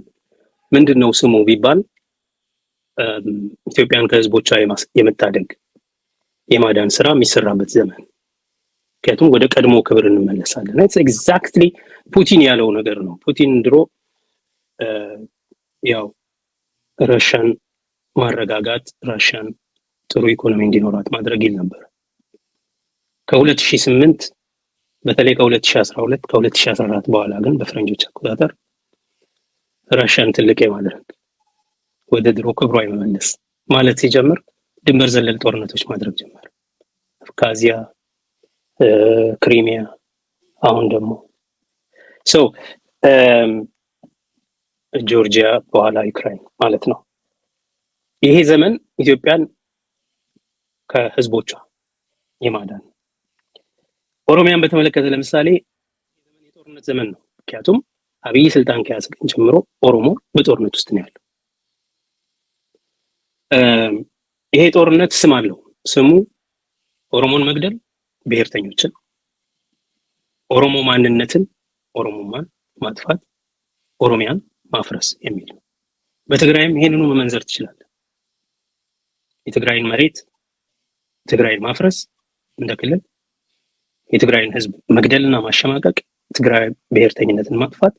ምንድነው ስሙ ቢባል ኢትዮጵያን ከህዝቦቿ የመታደግ የማዳን ስራ የሚሰራበት ዘመን። ምክንያቱም ወደ ቀድሞ ክብር እንመለሳለን። it's exactly ፑቲን ያለው ነገር ነው። ፑቲን ድሮ ያው ራሽያን ማረጋጋት ራሽያን ጥሩ ኢኮኖሚ እንዲኖራት ማድረግ ይል ነበር። ከ2008 በተለይ ከ2012 ከ2014 በኋላ ግን በፍረንጆች አቆጣጠር ራሽያን ትልቅ የማድረግ ወደ ድሮ ክብሯ የመመለስ ማለት ሲጀምር ድንበር ዘለል ጦርነቶች ማድረግ ጀመረ። አፍጋዚያ፣ ክሪሚያ፣ አሁን ደግሞ ጆርጂያ በኋላ ዩክሬን ማለት ነው። ይሄ ዘመን ኢትዮጵያን ከህዝቦቿ የማዳን ኦሮሚያን በተመለከተ ለምሳሌ ዘመን የጦርነት ዘመን ነው። ምክንያቱም አብይ ስልጣን ከያዘ ቀን ጀምሮ ኦሮሞ በጦርነት ውስጥ ነው ያለው። ይሄ ጦርነት ስም አለው። ስሙ ኦሮሞን መግደል፣ ብሔርተኞችን፣ ኦሮሞ ማንነትን፣ ኦሮሞማን ማጥፋት፣ ኦሮሚያን ማፍረስ የሚል ነው። በትግራይም ይሄንኑ መመንዘር ትችላለህ። የትግራይን መሬት ትግራይን ማፍረስ እንደ ክልል፣ የትግራይን ህዝብ መግደልና ማሸማቀቅ፣ ትግራይ ብሔርተኝነትን ማጥፋት፣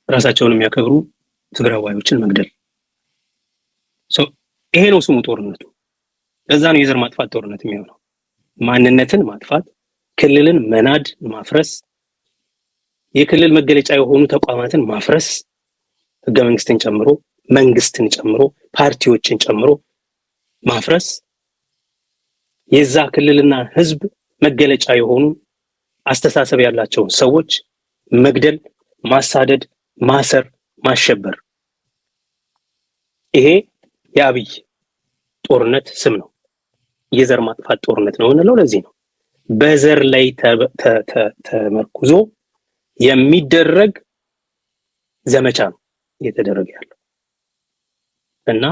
ራሳቸውን የሚያከብሩ ትግራዋዮችን መግደል። ይሄ ነው ስሙ ጦርነቱ። ለዛ ነው የዘር ማጥፋት ጦርነት የሚሆነው። ማንነትን ማጥፋት፣ ክልልን መናድ፣ ማፍረስ፣ የክልል መገለጫ የሆኑ ተቋማትን ማፍረስ፣ ህገ መንግስትን ጨምሮ መንግስትን ጨምሮ ፓርቲዎችን ጨምሮ ማፍረስ፣ የዛ ክልልና ህዝብ መገለጫ የሆኑ አስተሳሰብ ያላቸውን ሰዎች መግደል፣ ማሳደድ፣ ማሰር፣ ማሸበር። ይሄ የአብይ ጦርነት ስም ነው። የዘር ማጥፋት ጦርነት ነው እንለው ለዚህ ነው። በዘር ላይ ተመርኩዞ የሚደረግ ዘመቻ ነው እየተደረገ ያለው እና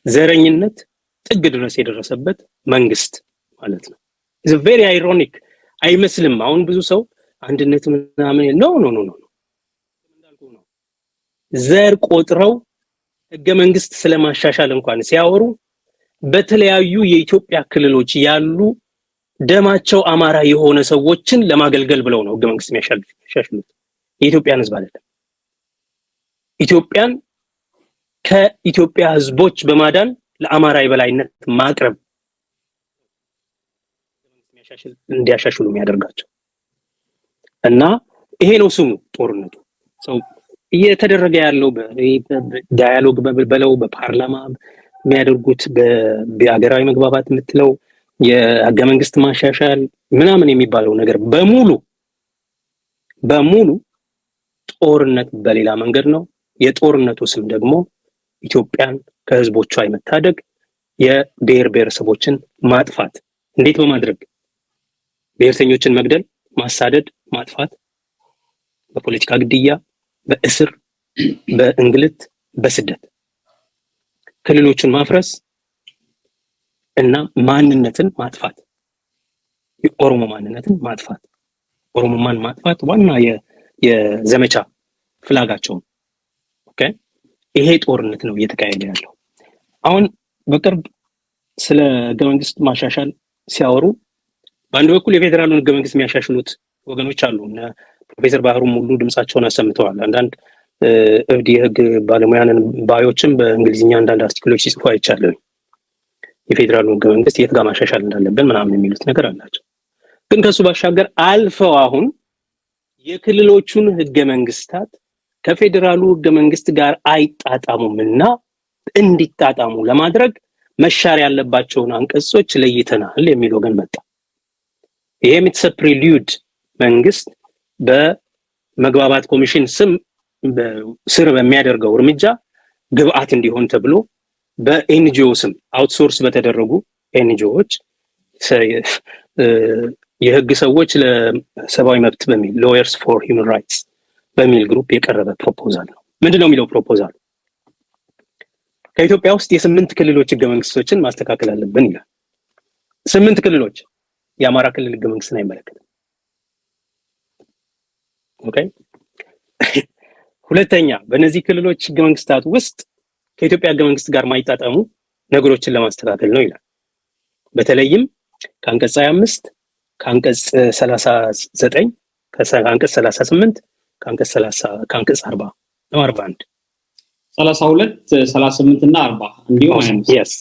ዘረኝነት ጥግ ድረስ የደረሰበት መንግስት ማለት ነው። it's very ironic አይመስልም? አሁን ብዙ ሰው አንድነት ምናምን ነው እንዳልኩ ነው። ዘር ቆጥረው ህገ መንግስት ስለማሻሻል እንኳን ሲያወሩ በተለያዩ የኢትዮጵያ ክልሎች ያሉ ደማቸው አማራ የሆነ ሰዎችን ለማገልገል ብለው ነው ህገ መንግስት የሚያሻሽሉት። የኢትዮጵያን ህዝብ አይደለም። ኢትዮጵያን ከኢትዮጵያ ህዝቦች በማዳን ለአማራ የበላይነት ማቅረብ እንዲያሻሽሉ የሚያደርጋቸው እና ይሄ ነው ስሙ ጦርነቱ። እየተደረገ ያለው በዳያሎግ በለው በፓርላማ የሚያደርጉት በሀገራዊ መግባባት የምትለው የህገ መንግስት ማሻሻል ምናምን የሚባለው ነገር በሙሉ ጦርነት በሌላ መንገድ ነው። የጦርነቱ ስም ደግሞ ኢትዮጵያን ከህዝቦቿ የመታደግ የብሔር ብሔረሰቦችን ማጥፋት። እንዴት በማድረግ? ብሔርተኞችን መግደል፣ ማሳደድ፣ ማጥፋት፣ በፖለቲካ ግድያ፣ በእስር፣ በእንግልት፣ በስደት ክልሎችን ማፍረስ እና ማንነትን ማጥፋት። የኦሮሞ ማንነትን ማጥፋት፣ ኦሮሞማን ማጥፋት ዋና የዘመቻ ፍላጋቸው። ኦኬ ይሄ ጦርነት ነው እየተካሄደ ያለው። አሁን በቅርብ ስለ ህገ መንግስት ማሻሻል ሲያወሩ በአንድ በኩል የፌዴራሉን ህገ መንግስት የሚያሻሽሉት ወገኖች አሉ እና ፕሮፌሰር ባህሩም ሁሉ ድምጻቸውን አሰምተዋል። አንዳንድ እብድ የህግ ባለሙያንን ባዮችም በእንግሊዝኛ አንዳንድ አርቲክሎች ሲጽፉ አይቻለሁ። የፌዴራሉን ህገ መንግስት የት ጋር ማሻሻል እንዳለብን ምናምን የሚሉት ነገር አላቸው። ግን ከሱ ባሻገር አልፈው አሁን የክልሎቹን ህገ መንግስታት ከፌዴራሉ ህገ መንግስት ጋር አይጣጣሙምና እንዲጣጣሙ ለማድረግ መሻር ያለባቸውን አንቀጾች ለይተናል የሚል ወገን መጣ። ይሄም ኢትስ ፕሪሉድ መንግስት በመግባባት ኮሚሽን ስር በሚያደርገው እርምጃ ግብአት እንዲሆን ተብሎ በኤንጂኦ ስም አውትሶርስ በተደረጉ ኤንጂኦዎች የህግ ሰዎች ለሰብአዊ መብት በሚል ሎየርስ ፎር ሂውማን ራይትስ በሚል ግሩፕ የቀረበ ፕሮፖዛል ነው። ምንድነው የሚለው ፕሮፖዛል? ከኢትዮጵያ ውስጥ የ8 ክልሎች ህገ መንግስቶችን ማስተካከል አለብን ይላል። 8 ክልሎች የአማራ ክልል ህገ መንግስትን አይመለከትም። ኦኬ ሁለተኛ በእነዚህ ክልሎች ህገ መንግስታት ውስጥ ከኢትዮጵያ ህገ መንግስት ጋር ማይጣጣሙ ነገሮችን ለማስተካከል ነው ይላል። በተለይም ከአንቀጽ 25 ከአንቀጽ 39 ከአንቀጽ 38 ከአንቀጽ 30 ከአንቀጽ 40 ነው 41 32 38 እና 40 እንዲሁ yes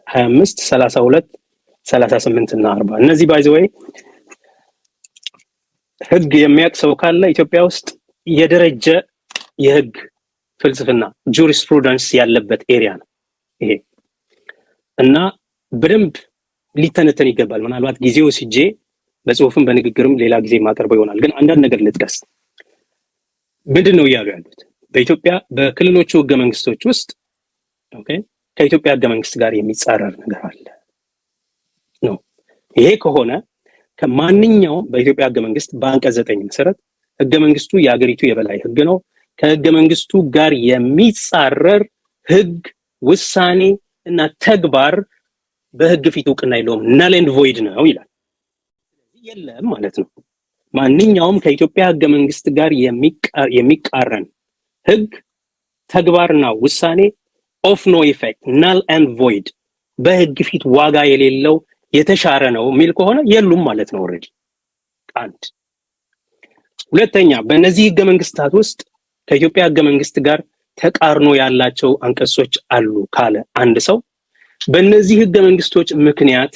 25 32 38 እና 40 እነዚህ ባይ ዘ ወይ ህግ የሚያውቅ ሰው ካለ ኢትዮጵያ ውስጥ የደረጀ የህግ ፍልስፍና ጁሪስፕሩደንስ ያለበት ኤሪያ ነው ይሄ እና በደንብ ሊተነተን ይገባል። ምናልባት ጊዜው ሲጄ በጽሁፍም በንግግርም ሌላ ጊዜ ማቀርበው ይሆናል። ግን አንዳንድ ነገር ልጥቀስ። ምንድነው እያሉ ያሉት? በኢትዮጵያ በክልሎቹ ህገ መንግስቶች ውስጥ ኦኬ ከኢትዮጵያ ህገ መንግስት ጋር የሚጻረር ነገር አለ ነው። ይሄ ከሆነ ከማንኛውም በኢትዮጵያ ህገ መንግስት በአንቀጽ 9 መሰረት ህገ መንግስቱ የሀገሪቱ የበላይ ህግ ነው። ከህገ መንግስቱ ጋር የሚጻረር ህግ፣ ውሳኔ እና ተግባር በህግ ፊት እውቅና የለውም፣ null and void ነው ይላል። የለም ማለት ነው። ማንኛውም ከኢትዮጵያ ህገ መንግስት ጋር የሚቃረን ህግ፣ ተግባርና ውሳኔ of no effect, null and void በህግ ፊት ዋጋ የሌለው የተሻረ ነው የሚል ከሆነ የሉም ማለት ነው ኦሬዲ። አንድ ሁለተኛ በእነዚህ ህገ መንግስታት ውስጥ ከኢትዮጵያ ህገ መንግስት ጋር ተቃርኖ ያላቸው አንቀጾች አሉ ካለ አንድ ሰው በእነዚህ ህገ መንግስቶች ምክንያት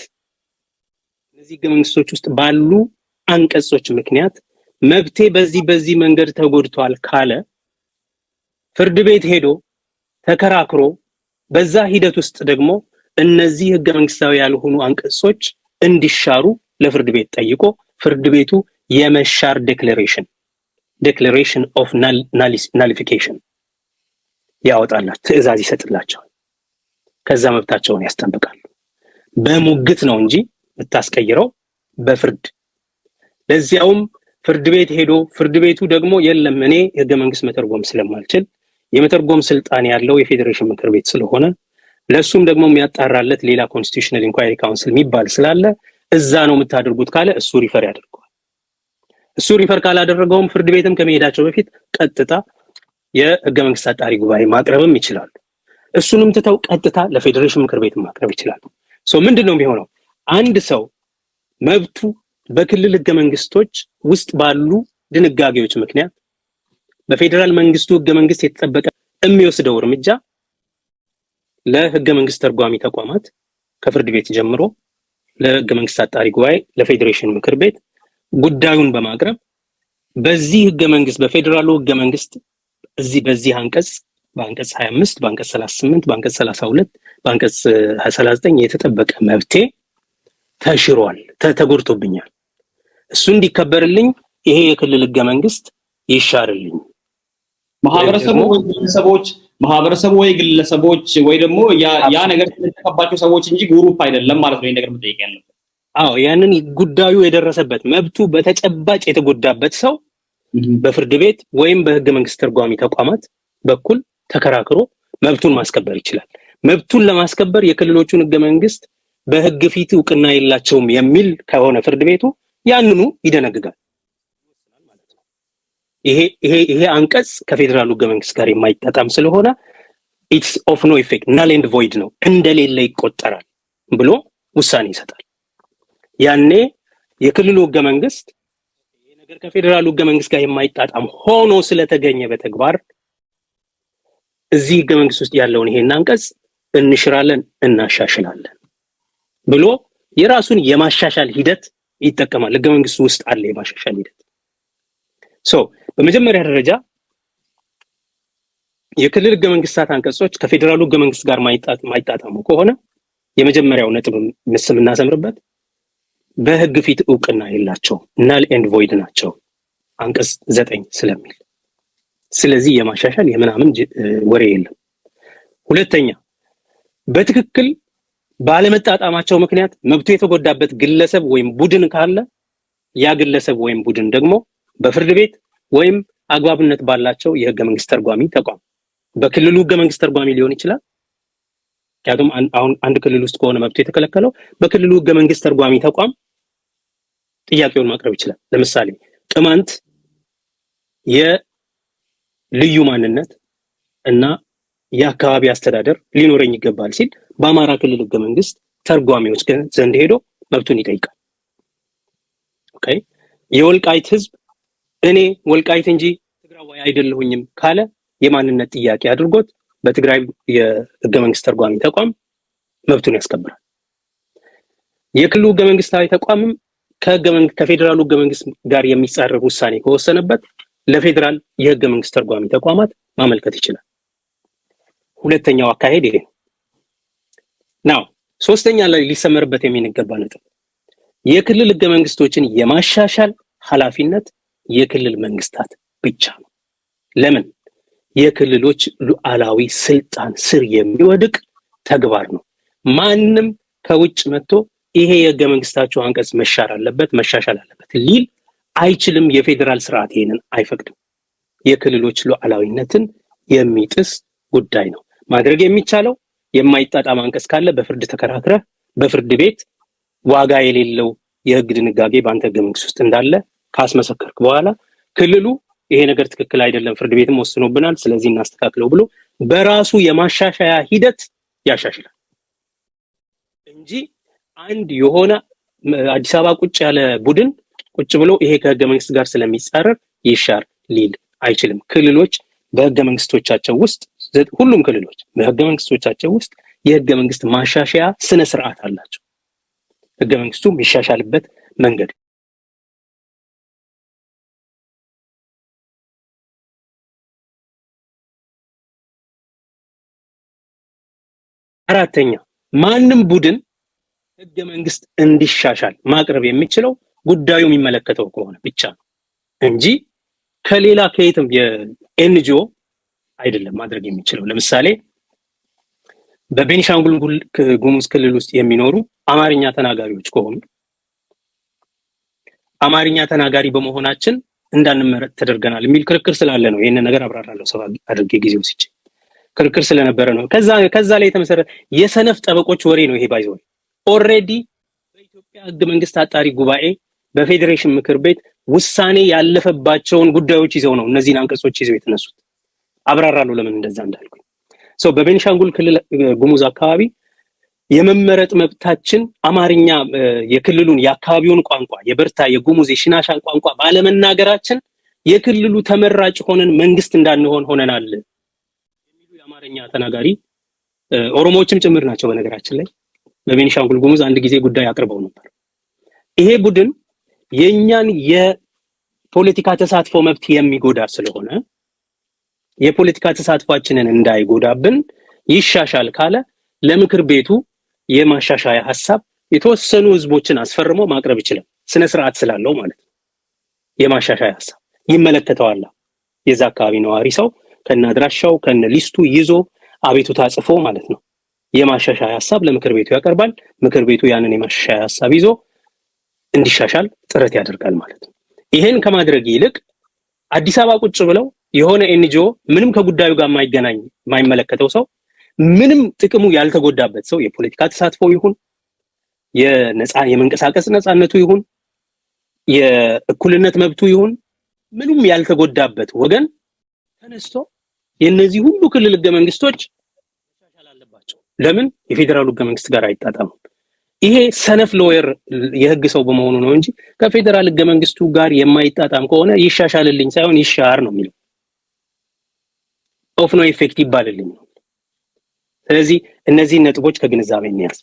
እነዚህ ህገ መንግስቶች ውስጥ ባሉ አንቀጾች ምክንያት መብቴ በዚህ መንገድ ተጎድቷል ካለ ፍርድ ቤት ሄዶ ተከራክሮ በዛ ሂደት ውስጥ ደግሞ እነዚህ ህገ መንግስታዊ ያልሆኑ አንቀጾች እንዲሻሩ ለፍርድ ቤት ጠይቆ ፍርድ ቤቱ የመሻር ዴክሌሬሽን ኦፍ ናሊፊኬሽን ያወጣላቸው ትዕዛዝ ይሰጥላቸዋል። ከዛ መብታቸውን ያስጠብቃሉ። በሙግት ነው እንጂ ብታስቀይረው በፍርድ ለዚያውም ፍርድ ቤት ሄዶ ፍርድ ቤቱ ደግሞ የለም እኔ ህገ መንግስት መተርጎም ስለማልችል የመተርጎም ስልጣን ያለው የፌዴሬሽን ምክር ቤት ስለሆነ ለሱም ደግሞ የሚያጣራለት ሌላ ኮንስቲቱሽናል ኢንኳይሪ ካውንስል የሚባል ስላለ እዛ ነው የምታደርጉት ካለ እሱ ሪፈር ያደርገዋል። እሱ ሪፈር ካላደረገውም ፍርድ ቤትም ከመሄዳቸው በፊት ቀጥታ የህገ መንግስት አጣሪ ጉባኤ ማቅረብም ይችላሉ። እሱንም ተተው ቀጥታ ለፌዴሬሽን ምክር ቤት ማቅረብ ይችላሉ። ምንድነው የሚሆነው? አንድ ሰው መብቱ በክልል ህገ መንግስቶች ውስጥ ባሉ ድንጋጌዎች ምክንያት በፌዴራል መንግስቱ ህገ መንግስት የተጠበቀ የሚወስደው እርምጃ ለህገ መንግስት ተርጓሚ ተቋማት ከፍርድ ቤት ጀምሮ ለህገ መንግስት አጣሪ ጉባኤ ለፌዴሬሽን ምክር ቤት ጉዳዩን በማቅረብ በዚህ ህገ መንግስት በፌዴራሉ ህገ መንግስት በዚህ አንቀጽ በአንቀጽ 25 በአንቀጽ 38 በአንቀጽ 32 በአንቀጽ 39 የተጠበቀ መብቴ ተሽሯል፣ ተጎድቶብኛል፣ እሱ እንዲከበርልኝ ይሄ የክልል ህገ መንግስት ይሻርልኝ። ማህበረሰቡ ወይ ግለሰቦች ወይ ደግሞ ያ ነገር የተከባቸው ሰዎች እንጂ ግሩፕ አይደለም ማለት ነው። ይሄ ነገር መጠየቅ ያለበት ያንን ጉዳዩ የደረሰበት መብቱ በተጨባጭ የተጎዳበት ሰው በፍርድ ቤት ወይም በህገ መንግስት ተርጓሚ ተቋማት በኩል ተከራክሮ መብቱን ማስከበር ይችላል። መብቱን ለማስከበር የክልሎቹን ህገ መንግስት በህግ ፊት እውቅና የላቸውም የሚል ከሆነ ፍርድ ቤቱ ያንኑ ይደነግጋል ማለት ነው። ይሄ አንቀጽ ከፌደራሉ ህገ መንግስት ጋር የማይጣጣም ስለሆነ ኢትስ ኦፍ ኖ ኢፌክት null and void ነው እንደሌለ ይቆጠራል ብሎ ውሳኔ ይሰጣል። ያኔ የክልሉ ህገ መንግስት ይሄ ነገር ከፌደራሉ ህገ መንግስት ጋር የማይጣጣም ሆኖ ስለተገኘ በተግባር እዚህ ህገ መንግስት ውስጥ ያለውን ይሄን አንቀጽ እንሽራለን እናሻሽላለን ብሎ የራሱን የማሻሻል ሂደት ይጠቀማል። ህገ መንግስቱ ውስጥ አለ የማሻሻል ሂደት። በመጀመሪያ ደረጃ የክልል ህገ መንግስታት አንቀጾች ከፌደራሉ ህገ መንግስት ጋር ማይጣጣሙ ከሆነ የመጀመሪያው ነጥብ የምናሰምርበት በህግ ፊት እውቅና የላቸውም null and void ናቸው አንቀጽ 9 ስለሚል። ስለዚህ የማሻሻል የምናምን ወሬ የለም። ሁለተኛ በትክክል ባለመጣጣማቸው ምክንያት መብቱ የተጎዳበት ግለሰብ ወይም ቡድን ካለ ያ ግለሰብ ወይም ቡድን ደግሞ በፍርድ ቤት ወይም አግባብነት ባላቸው የህገ መንግስት ተርጓሚ ተቋም በክልሉ ህገ መንግስት ተርጓሚ ሊሆን ይችላል። ምክንያቱም አሁን አንድ ክልል ውስጥ ከሆነ መብቱ የተከለከለው በክልሉ ህገ መንግስት ተርጓሚ ተቋም ጥያቄውን ማቅረብ ይችላል። ለምሳሌ ቅማንት የልዩ ማንነት እና የአካባቢ አስተዳደር ሊኖረኝ ይገባል ሲል በአማራ ክልል ህገ መንግስት ተርጓሚዎች ዘንድ ሄዶ መብቱን ይጠይቃል። ኦኬ የወልቃይት ህዝብ እኔ ወልቃይት እንጂ ትግራዋይ አይደለሁኝም ካለ የማንነት ጥያቄ አድርጎት በትግራይ የህገ መንግስት ተርጓሚ ተቋም መብቱን ያስከብራል። የክልሉ ህገ መንግስታዊ ተቋምም ከፌደራሉ ህገ መንግስት ጋር የሚጻረር ውሳኔ ከወሰነበት ለፌደራል የህገ መንግስት ተርጓሚ ተቋማት ማመልከት ይችላል። ሁለተኛው አካሄድ ይሄ ነው። ናው ሶስተኛ ላይ ሊሰመርበት የሚገባ ነጥብ የክልል ህገ መንግስቶችን የማሻሻል ኃላፊነት የክልል መንግስታት ብቻ ነው። ለምን? የክልሎች ሉዓላዊ ስልጣን ስር የሚወድቅ ተግባር ነው። ማንም ከውጭ መጥቶ ይሄ የህገ መንግስታቸው አንቀጽ መሻር አለበት መሻሻል አለበት ሊል አይችልም። የፌደራል ስርዓት ይሄንን አይፈቅድም። የክልሎች ሉዓላዊነትን የሚጥስ ጉዳይ ነው። ማድረግ የሚቻለው የማይጣጣም አንቀጽ ካለ በፍርድ ተከራክረህ በፍርድ ቤት ዋጋ የሌለው የህግ ድንጋጌ በአንተ ህገ መንግስት ውስጥ እንዳለ ካስመሰከርክ በኋላ ክልሉ ይሄ ነገር ትክክል አይደለም ፍርድ ቤትም ወስኖብናል ስለዚህ እናስተካክለው ብሎ በራሱ የማሻሻያ ሂደት ያሻሽላል እንጂ አንድ የሆነ አዲስ አበባ ቁጭ ያለ ቡድን ቁጭ ብሎ ይሄ ከህገ መንግስት ጋር ስለሚጻረር ይሻር ሊል አይችልም። ክልሎች በህገ መንግስቶቻቸው ውስጥ ሁሉም ክልሎች በህገ መንግስቶቻቸው ውስጥ የህገ መንግስት ማሻሻያ ስነ ስርዓት አላቸው። ህገ መንግስቱ የሚሻሻልበት መንገድ አራተኛ ማንም ቡድን ህገ መንግስት እንዲሻሻል ማቅረብ የሚችለው ጉዳዩ የሚመለከተው ከሆነ ብቻ ነው እንጂ ከሌላ ከየትም የኤንጂኦ አይደለም ማድረግ የሚችለው። ለምሳሌ በቤኒሻንጉል ጉሙዝ ክልል ውስጥ የሚኖሩ አማርኛ ተናጋሪዎች ከሆኑ አማርኛ ተናጋሪ በመሆናችን እንዳንመረጥ ተደርገናል የሚል ክርክር ስላለ ነው። ይሄን ነገር አብራራለሁ ሰው አድርጌ ጊዜው ሲጭ ክርክር ስለነበረ ነው። ከዛ ላይ የተመሰረተ የሰነፍ ጠበቆች ወሬ ነው ይሄ ባይዘው ኦሬዲ በኢትዮጵያ ህገ መንግስት አጣሪ ጉባኤ በፌዴሬሽን ምክር ቤት ውሳኔ ያለፈባቸውን ጉዳዮች ይዘው ነው እነዚህን አንቀጾች ይዘው የተነሱት። አብራራለሁ ለምን እንደዛ እንዳልኩኝ። በቤኒሻንጉል ክልል ጉሙዝ አካባቢ የመመረጥ መብታችን አማርኛ የክልሉን የአካባቢውን ቋንቋ የበርታ የጉሙዝ የሽናሻን ቋንቋ ባለመናገራችን የክልሉ ተመራጭ ሆነን መንግስት እንዳንሆን ሆነናል የሚሉ የአማርኛ ተናጋሪ ኦሮሞዎችም ጭምር ናቸው። በነገራችን ላይ በቤኒሻንጉል ጉሙዝ አንድ ጊዜ ጉዳይ አቅርበው ነበር። ይሄ ቡድን የኛን የፖለቲካ ተሳትፎ መብት የሚጎዳ ስለሆነ የፖለቲካ ተሳትፏችንን እንዳይጎዳብን ይሻሻል ካለ ለምክር ቤቱ የማሻሻያ ሐሳብ የተወሰኑ ህዝቦችን አስፈርሞ ማቅረብ ይችላል። ስነ ስርዓት ስላለው ማለት ነው። የማሻሻያ ሐሳብ ይመለከተዋል። የዛ አካባቢ ነዋሪ ሰው ከነአድራሻው ከነሊስቱ ይዞ አቤቱታ ጽፎ ማለት ነው የማሻሻያ ሐሳብ ለምክር ቤቱ ያቀርባል። ምክር ቤቱ ያንን የማሻሻያ ሐሳብ ይዞ እንዲሻሻል ጥረት ያደርጋል ማለት ነው። ይሄን ከማድረግ ይልቅ አዲስ አበባ ቁጭ ብለው የሆነ ኤንጂኦ ምንም ከጉዳዩ ጋር የማይመለከተው ሰው ምንም ጥቅሙ ያልተጎዳበት ሰው የፖለቲካ ተሳትፎ ይሁን የመንቀሳቀስ ነፃነቱ ይሁን የእኩልነት መብቱ ይሁን ምንም ያልተጎዳበት ወገን ተነስቶ የነዚህ ሁሉ ክልል ህገ መንግስቶች መሻሻል አለባቸው። ለምን የፌደራል ህገ መንግስት ጋር አይጣጣሙም? ይሄ ሰነፍ ሎየር የህግ ሰው በመሆኑ ነው እንጂ ከፌደራል ህገ መንግስቱ ጋር የማይጣጣም ከሆነ ይሻሻልልኝ ሳይሆን ይሻር ነው የሚለው። ኦፍ ኖ ኢፌክት ይባልልኝ ነው። ስለዚህ እነዚህ ነጥቦች ከግንዛቤ እንያዝ።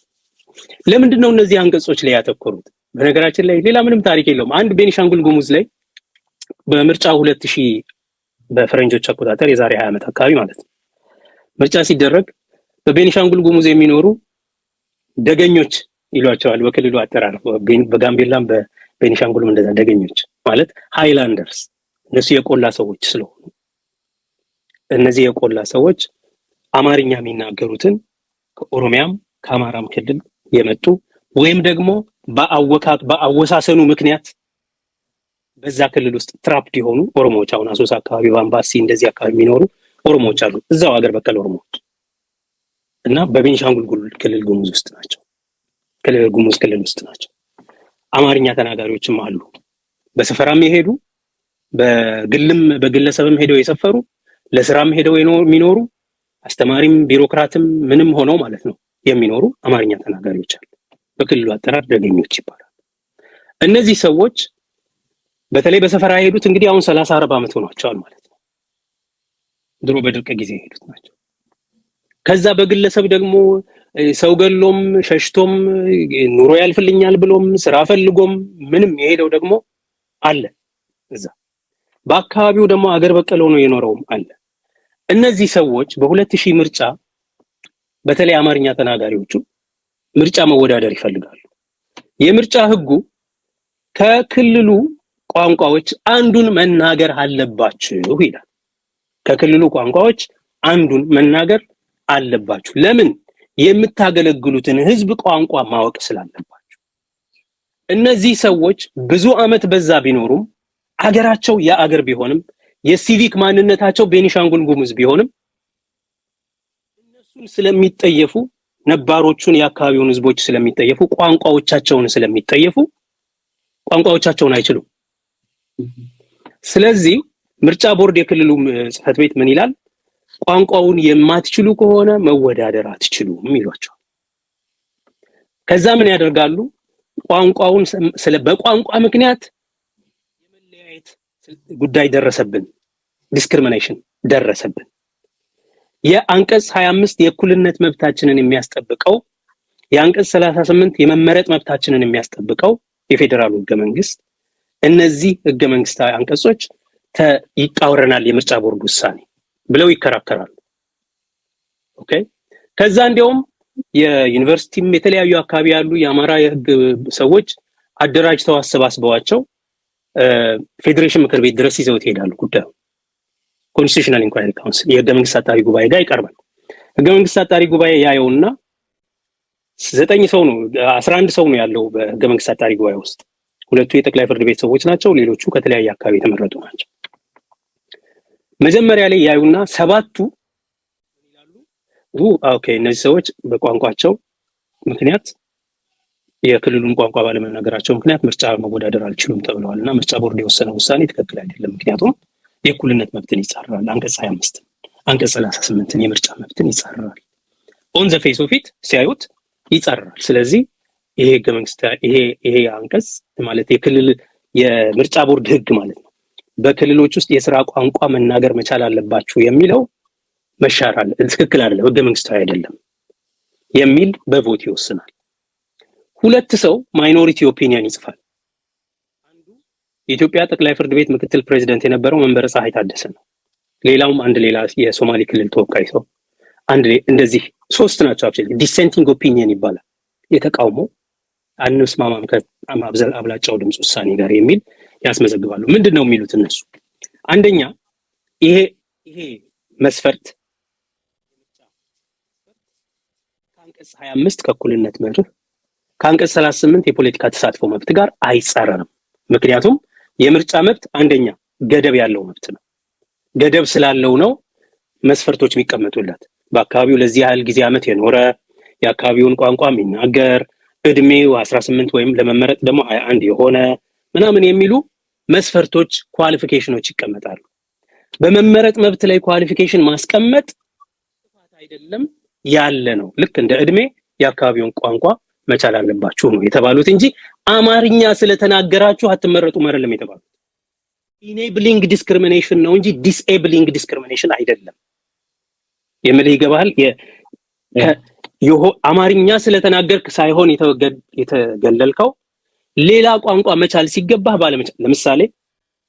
ለምንድነው እነዚህ አንቀጾች ላይ ያተኮሩት? በነገራችን ላይ ሌላ ምንም ታሪክ የለውም። አንድ ቤኒሻንጉል ጉሙዝ ላይ በምርጫ 2000 በፈረንጆች አቆጣጠር የዛሬ 20 ዓመት አካባቢ ማለት ነው ምርጫ ሲደረግ በቤኒሻንጉል ጉሙዝ የሚኖሩ ደገኞች ይሏቸዋል በክልሉ አጠራር። በጋምቤላም በቤኒሻንጉልም እንደዛ ደገኞች ማለት ሃይላንደርስ፣ እነሱ የቆላ ሰዎች ስለሆኑ እነዚህ የቆላ ሰዎች አማርኛ የሚናገሩትን ከኦሮሚያም ከአማራም ክልል የመጡ ወይም ደግሞ በአወሳሰኑ ምክንያት በዛ ክልል ውስጥ ትራፕድ የሆኑ ኦሮሞዎች አሁን አሶሳ አካባቢ በአምባሲ እንደዚህ አካባቢ የሚኖሩ ኦሮሞዎች አሉ። እዛው ሀገር በቀል ኦሮሞዎች እና በቤኒሻንጉል ክልል ጉሙዝ ውስጥ ናቸው። ጉሙዝ ክልል ውስጥ ናቸው። አማርኛ ተናጋሪዎችም አሉ። በሰፈራም የሄዱ በግለሰብም ሄደው የሰፈሩ ለስራም ሄደው የሚኖሩ አስተማሪም ቢሮክራትም ምንም ሆነው ማለት ነው የሚኖሩ አማርኛ ተናጋሪዎች አሉ። በክልሉ አጠራር ደገኞች ይባላሉ። እነዚህ ሰዎች በተለይ በሰፈራ የሄዱት እንግዲህ አሁን 30-40 ዓመት ሆኗቸዋል ማለት ነው። ድሮ በድርቅ ጊዜ የሄዱት ናቸው። ከዛ በግለሰብ ደግሞ ሰው ገሎም ሸሽቶም ኑሮ ያልፍልኛል ብሎም ስራ ፈልጎም ምንም የሄደው ደግሞ አለ። እዛ በአካባቢው ደግሞ አገር በቀል ሆኖ የኖረውም አለ። እነዚህ ሰዎች በ2000 ምርጫ በተለይ አማርኛ ተናጋሪዎቹ ምርጫ መወዳደር ይፈልጋሉ። የምርጫ ህጉ ከክልሉ ቋንቋዎች አንዱን መናገር አለባችሁ ይላል። ከክልሉ ቋንቋዎች አንዱን መናገር አለባችሁ። ለምን? የምታገለግሉትን ህዝብ ቋንቋ ማወቅ ስላለባችሁ። እነዚህ ሰዎች ብዙ አመት በዛ ቢኖሩም አገራቸው የአገር ቢሆንም የሲቪክ ማንነታቸው ቤኒሻንጉል ጉሙዝ ቢሆንም እነሱን ስለሚጠየፉ ነባሮቹን የአካባቢውን ህዝቦች ስለሚጠየፉ ቋንቋዎቻቸውን ስለሚጠየፉ ቋንቋዎቻቸውን አይችሉም። ስለዚህ ምርጫ ቦርድ የክልሉ ጽህፈት ቤት ምን ይላል? ቋንቋውን የማትችሉ ከሆነ መወዳደር አትችሉም ይሏቸዋል። ከዛ ምን ያደርጋሉ? ቋንቋውን በቋንቋ ምክንያት የመለያየት ጉዳይ ደረሰብን፣ ዲስክሪሚኔሽን ደረሰብን። የአንቀጽ 25 የእኩልነት መብታችንን የሚያስጠብቀው የአንቀጽ 38 የመመረጥ መብታችንን የሚያስጠብቀው የፌደራሉ ህገ መንግስት እነዚህ ህገ መንግስታዊ አንቀጾች ይቃወረናል የምርጫ ቦርድ ውሳኔ ብለው ይከራከራሉ። ኦኬ። ከዛ እንዲያውም የዩኒቨርሲቲም የተለያዩ አካባቢ ያሉ የአማራ የህግ ሰዎች አደራጅተው አሰባስበዋቸው ፌዴሬሽን ምክር ቤት ድረስ ይዘው ይሄዳሉ። ጉዳዩ ኮንስቲቱሽናል ኢንኳይሪ ካውንስል የህገ መንግስት አጣሪ ጉባኤ ጋር ይቀርባል። ህገ መንግስት አጣሪ ጉባኤ ያየውና 9 ሰው ነው 11 ሰው ነው ያለው በህገ መንግስት አጣሪ ጉባኤ ውስጥ። ሁለቱ የጠቅላይ ፍርድ ቤት ሰዎች ናቸው፣ ሌሎቹ ከተለያየ አካባቢ የተመረጡ ናቸው። መጀመሪያ ላይ ያዩና 7ቱ ይላሉ ኦኬ እነዚህ ሰዎች በቋንቋቸው ምክንያት የክልሉን ቋንቋ ባለመናገራቸው ምክንያት ምርጫ መወዳደር አልችሉም ተብለዋልና ምርጫ ቦርድ የወሰነው ውሳኔ ትክክል አይደለም፣ ምክንያቱም የእኩልነት መብትን ይጻረራል፣ አንቀጽ 25 አንቀጽ 38 የምርጫ መብትን ይጻረራል። ኦን ዘ ፌስ ኦፍ ኢት ሲያዩት ይጻረራል። ስለዚህ ይሄ ህገ መንግስት ይሄ አንቀጽ ማለት የክልል የምርጫ ቦርድ ህግ ማለት ነው በክልሎች ውስጥ የሥራ ቋንቋ መናገር መቻል አለባችሁ የሚለው መሻር አለ፣ ትክክል አይደለም፣ ህገ መንግስታዊ አይደለም የሚል በቮት ይወስናል። 2 ሰው ማይኖሪቲ ኦፒኒየን ይጽፋል። አንዱ የኢትዮጵያ ጠቅላይ ፍርድ ቤት ምክትል ፕሬዝዳንት የነበረው መንበረ ፀሐይ ታደሰ ነው። ሌላውም ሌላ የሶማሌ ክልል ተወካይ ሰው እንደዚህ 3 ናቸው። አክቹሊ ዲሴንቲንግ ኦፒኒየን ይባላል። የተቃውሞ አንስማማም ከአብላጫው ድምጽ ውሳኔ ጋር የሚል ያስመዘግባሉ። ምንድነው የሚሉት እነሱ? አንደኛ ይሄ መስፈርት ከአንቀጽ 25 ከእኩልነት መርህ ከአንቀጽ 38 የፖለቲካ ተሳትፎ መብት ጋር አይጻረርም። ምክንያቱም የምርጫ መብት አንደኛ ገደብ ያለው መብት ነው። ገደብ ስላለው ነው መስፈርቶች የሚቀመጡለት። በአካባቢው ለዚህ ያህል ጊዜ ዓመት የኖረ የአካባቢውን ቋንቋ የሚናገር እድሜው 18 ወይም ለመመረጥ ደግሞ 21 የሆነ ምናምን የሚሉ መስፈርቶች ኳሊፊኬሽኖች ይቀመጣሉ። በመመረጥ መብት ላይ ኳሊፊኬሽን ማስቀመጥ አይደለም ያለ ነው። ልክ እንደ እድሜ የአካባቢውን ቋንቋ መቻል አለባችሁ ነው የተባሉት እንጂ አማርኛ ስለተናገራችሁ አትመረጡም አይደለም የተባሉት። ኢኔብሊንግ ዲስክሪሚኔሽን ነው እንጂ ዲስኤብሊንግ ዲስክሪሚኔሽን አይደለም። የምልህ ይገባሃል? አማርኛ ስለተናገርክ ሳይሆን የተገለልከው ሌላ ቋንቋ መቻል ሲገባህ ባለመቻል። ለምሳሌ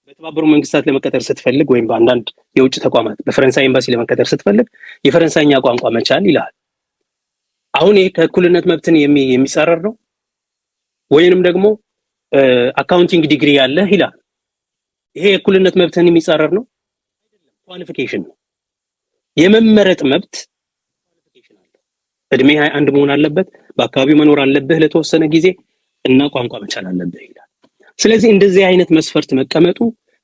በተባበሩት መንግስታት ለመቀጠር ስትፈልግ ወይም በአንዳንድ የውጭ ተቋማት በፈረንሳይ ኤምባሲ ለመቀጠር ስትፈልግ የፈረንሳይኛ ቋንቋ መቻል ይላል። አሁን ይሄ ከእኩልነት መብትን የሚጻረር ነው? ወይንም ደግሞ አካውንቲንግ ዲግሪ ያለህ ይላል። ይሄ የእኩልነት መብትን የሚጻረር ነው? ኳሊፊኬሽን ነው። የመመረጥ መብት ኳሊፊኬሽን አለ። እድሜ 21 መሆን አለበት፣ በአካባቢው መኖር አለብህ ለተወሰነ ጊዜ እና ቋንቋ መቻል አለብህ ይላል። ስለዚህ እንደዚህ አይነት መስፈርት መቀመጡ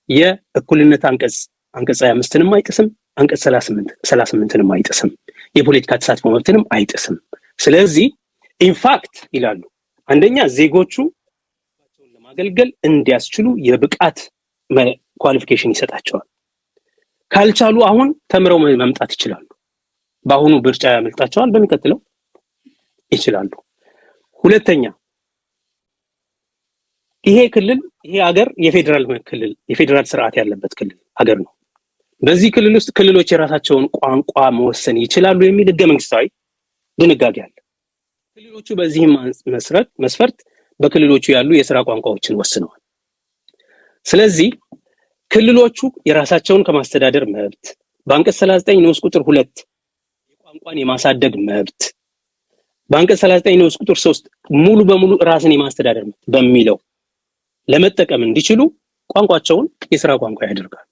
የእኩልነት አንቀጽ 25ንም አይጥስም፣ አንቀጽ 38ንም አይጥስም፣ የፖለቲካ ተሳትፎ መብትንም አይጥስም። ስለዚህ ኢንፋክት ይላሉ አንደኛ ዜጎቹ ለማገልገል እንዲያስችሉ የብቃት ኳሊፊኬሽን ይሰጣቸዋል። ካልቻሉ አሁን ተምረው መምጣት ይችላሉ። በአሁኑ ብርጫ ያመልጣቸዋል፣ በሚቀጥለው ይችላሉ። ሁለተኛ ይሄ ሀገር የፌደራል ስርዓት ያለበት ክልል ሀገር ነው። በዚህ ክልል ውስጥ ክልሎች የራሳቸውን ቋንቋ መወሰን ይችላሉ የሚል ህገ መንግስታዊ ድንጋጌ አለ። ክልሎቹ በዚህም መስፈርት በክልሎቹ ያሉ የሥራ ቋንቋዎችን ወስነዋል። ስለዚህ ክልሎቹ የራሳቸውን ከማስተዳደር መብት በአንቀጽ 39 ንዑስ ቁጥር 2 የቋንቋን የማሳደግ መብት በአንቀጽ 39 ንዑስ ቁጥር 3 ሙሉ በሙሉ ራስን የማስተዳደር መብት በሚለው ለመጠቀም እንዲችሉ ቋንቋቸውን የሥራ ቋንቋ ያደርጋሉ።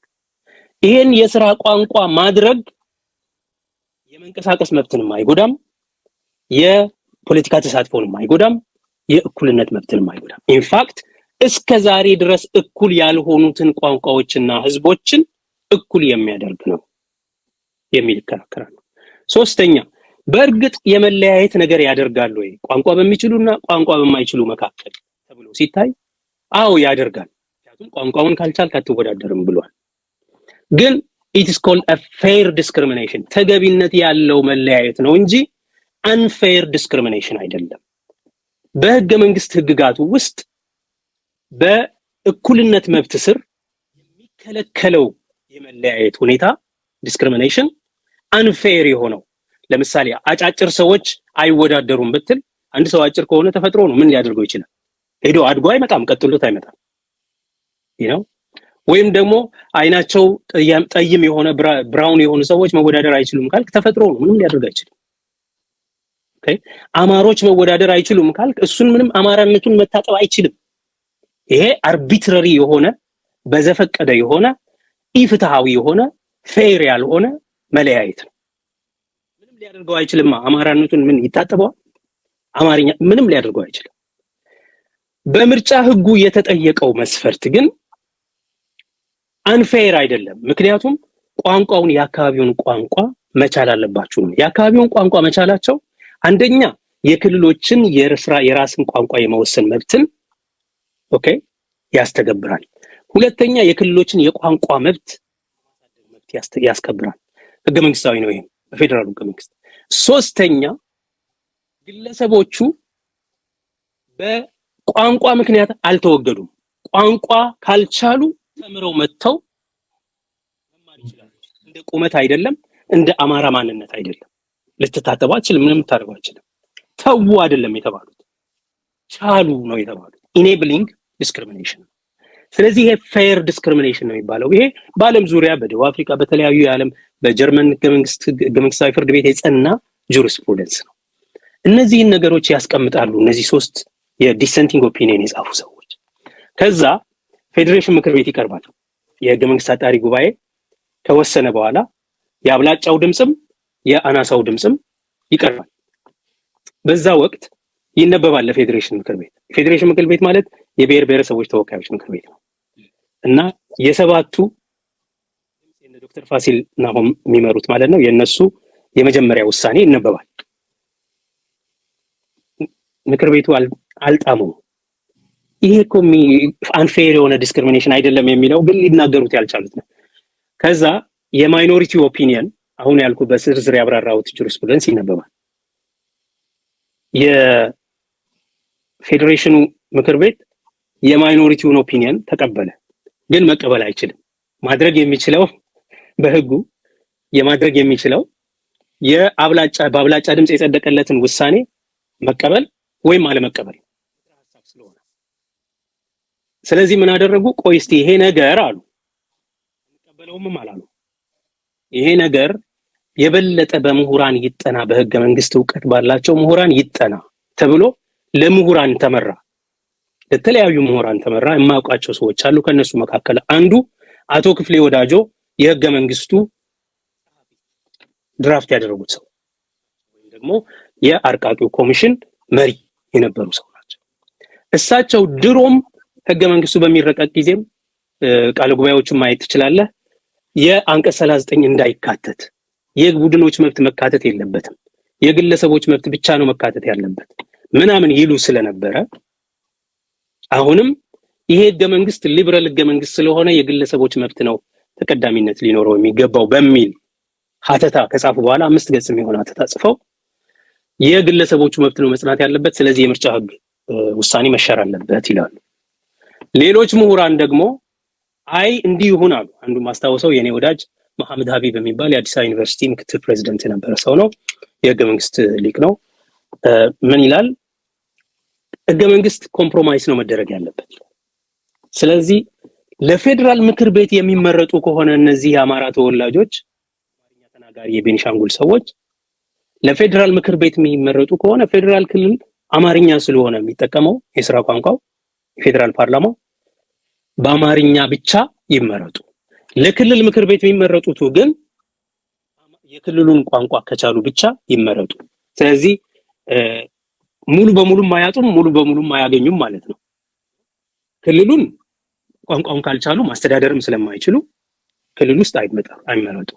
ይሄን የሥራ ቋንቋ ማድረግ የመንቀሳቀስ መብትንም አይጎዳም፣ የፖለቲካ ተሳትፎንም አይጎዳም፣ የእኩልነት መብትንም አይጎዳም። ኢንፋክት እስከ ዛሬ ድረስ እኩል ያልሆኑትን ቋንቋዎችና ህዝቦችን እኩል የሚያደርግ ነው የሚል ይከራከራሉ። ሶስተኛ በእርግጥ የመለያየት ነገር ያደርጋል ወይ ቋንቋ በሚችሉና ቋንቋ በማይችሉ መካከል ተብሎ ሲታይ አዎ ያደርጋል። ምክንያቱም ቋንቋውን ካልቻልክ አትወዳደርም ብሏል። ግን it is called a fair discrimination ተገቢነት ያለው መለያየት ነው እንጂ unfair discrimination አይደለም። በህገ መንግስት ህግጋቱ ውስጥ በእኩልነት መብት ስር የሚከለከለው የመለያየት ሁኔታ ዲስክሪሚኔሽን unfair የሆነው ለምሳሌ አጫጭር ሰዎች አይወዳደሩም ብትል አንድ ሰው አጭር ከሆነ ተፈጥሮ ነው ምን ሊያደርገው ይችላል? ሄዶ አድጎ አይመጣም፣ ቀጥሎት አይመጣም ወይም ደግሞ አይናቸው ጠይም የሆነ ብራውን የሆኑ ሰዎች መወዳደር አይችሉም ካልክ ተፈጥሮ ነው ምንም ሊያደርግ አይችልም። ኦኬ አማሮች መወዳደር አይችሉም ካልክ እሱን ምንም አማራነቱን መታጠብ አይችልም። ይሄ አርቢትራሪ የሆነ በዘፈቀደ የሆነ ኢፍትሃዊ የሆነ ፌር ያልሆነ መለያየት ነው። ምንም ሊያደርገው አይችልም። አማራነቱን ምን ይታጠበዋል? አማርኛ ምንም ሊያደርገው አይችልም። በምርጫ ህጉ የተጠየቀው መስፈርት ግን አንፌር አይደለም። ምክንያቱም ቋንቋውን የአካባቢውን ቋንቋ መቻል አለባችሁ ነው። የአካባቢውን ቋንቋ መቻላቸው አንደኛ የክልሎችን የራስን ቋንቋ የመወሰን መብትን ያስተገብራል። ሁለተኛ የክልሎችን የቋንቋ መብት ያስከብራል። ህገ መንግስታዊ ነው ይሄ በፌደራል ህገ መንግስት። ሶስተኛ ግለሰቦቹ በቋንቋ ምክንያት አልተወገዱም። ቋንቋ ካልቻሉ ተምረው መተው መማር ይችላሉ። እንደ ቁመት አይደለም፣ እንደ አማራ ማንነት አይደለም። ልትታጠቡ አትችልም፣ ምንም ልታደርጉ አትችልም። ተው አይደለም የተባሉት፣ ቻሉ ነው የተባሉት። ኢኔብሊንግ ዲስክሪሚኔሽን። ስለዚህ ይሄ ፌር ዲስክሪሚኔሽን ነው የሚባለው። ይሄ በዓለም ዙሪያ በደቡብ አፍሪካ በተለያዩ የዓለም በጀርመን ህገ መንግስታዊ ፍርድ ቤት የጸና ጁሪስፕሩደንስ ነው። እነዚህን ነገሮች ያስቀምጣሉ እነዚህ ሶስት የዲሰንቲንግ ኦፒኒየን የጻፉ ሰዎች። ከዛ ፌዴሬሽን ምክር ቤት ይቀርባል። የህገ መንግስት አጣሪ ጉባኤ ከወሰነ በኋላ የአብላጫው ድምጽም የአናሳው ድምጽም ይቀርባል። በዛ ወቅት ይነበባል ለፌዴሬሽን ምክር ቤት። ፌዴሬሽን ምክር ቤት ማለት የብሔር ብሔረሰቦች ተወካዮች ምክር ቤት ነው እና የሰባቱ ዶክተር ፋሲል ናሆም የሚመሩት ማለት ነው የነሱ የመጀመሪያ ውሳኔ ይነበባል። ምክር ቤቱ አልጣመው ይሄ እኮ አንፌር የሆነ ዲስክሪሚኔሽን አይደለም የሚለው ግን ሊናገሩት ያልቻሉት ነው። ከዛ የማይኖሪቲ ኦፒኒየን አሁን ያልኩ በስርዝር ያብራራውት ጁሪስፕሩደንስ ይነበባል። የፌዴሬሽኑ ምክር ቤት የማይኖሪቲውን ኦፒኒየን ተቀበለ፣ ግን መቀበል አይችልም። ማድረግ የሚችለው በህጉ የማድረግ የሚችለው በአብላጫ ድምጽ የጸደቀለትን ውሳኔ መቀበል ወይም አለመቀበል ሐሳብ ስለሆነ፣ ስለዚህ ምን አደረጉ? ቆይ እስቲ ይሄ ነገር አሉ እንቀበለውም አላሉ። ይሄ ነገር የበለጠ በምሁራን ይጠና፣ በህገ መንግስት ዕውቀት ባላቸው ምሁራን ይጠና ተብሎ ለምሁራን ተመራ፣ ለተለያዩ ምሁራን ተመራ። የማውቃቸው ሰዎች አሉ። ከነሱ መካከል አንዱ አቶ ክፍሌ ወዳጆ የህገ መንግስቱ ድራፍት ያደረጉት ሰው ወይም ደግሞ የአርቃቂው ኮሚሽን መሪ የነበሩ ሰው ናቸው። እሳቸው ድሮም ህገ መንግስቱ በሚረቀቅ ጊዜም ቃለ ጉባኤዎችን ማየት ትችላለህ፣ የአንቀጽ 39 እንዳይካተት የቡድኖች መብት መካተት የለበትም፣ የግለሰቦች መብት ብቻ ነው መካተት ያለበት ምናምን ይሉ ስለነበረ አሁንም ይሄ ህገ መንግስት ሊበራል ህገ መንግስት ስለሆነ የግለሰቦች መብት ነው ተቀዳሚነት ሊኖረው የሚገባው በሚል ሀተታ ከጻፉ በኋላ 5 ገጽ የሚሆን ሀተታ ጽፈው የግለሰቦቹ መብት ነው መጽናት ያለበት፣ ስለዚህ የምርጫ ህግ ውሳኔ መሻር አለበት ይላሉ። ሌሎች ምሁራን ደግሞ አይ እንዲህ ይሁን አሉ። አንዱ ማስታወሰው የኔ ወዳጅ መሐመድ ሀቢብ የሚባል የአዲስ አበባ ዩኒቨርሲቲ ምክትል ፕሬዝዳንት የነበረ ሰው ነው፣ የህገ መንግስት ሊቅ ነው። ምን ይላል? ህገ መንግስት ኮምፕሮማይስ ነው መደረግ ያለበት። ስለዚህ ለፌደራል ምክር ቤት የሚመረጡ ከሆነ እነዚህ የአማራ ተወላጆች አማርኛ ተናጋሪ የቤኒሻንጉል ሰዎች ለፌደራል ምክር ቤት የሚመረጡ ከሆነ ፌደራል ክልል አማርኛ ስለሆነ የሚጠቀመው የሥራ ቋንቋው የፌደራል ፓርላማው በአማርኛ ብቻ ይመረጡ። ለክልል ምክር ቤት የሚመረጡት ግን የክልሉን ቋንቋ ከቻሉ ብቻ ይመረጡ። ስለዚህ ሙሉ በሙሉ ማያጡም ሙሉ በሙሉ ማያገኙም ማለት ነው። ክልሉን ቋንቋውን ካልቻሉ ማስተዳደርም ስለማይችሉ ክልል ውስጥ አይመረጡ።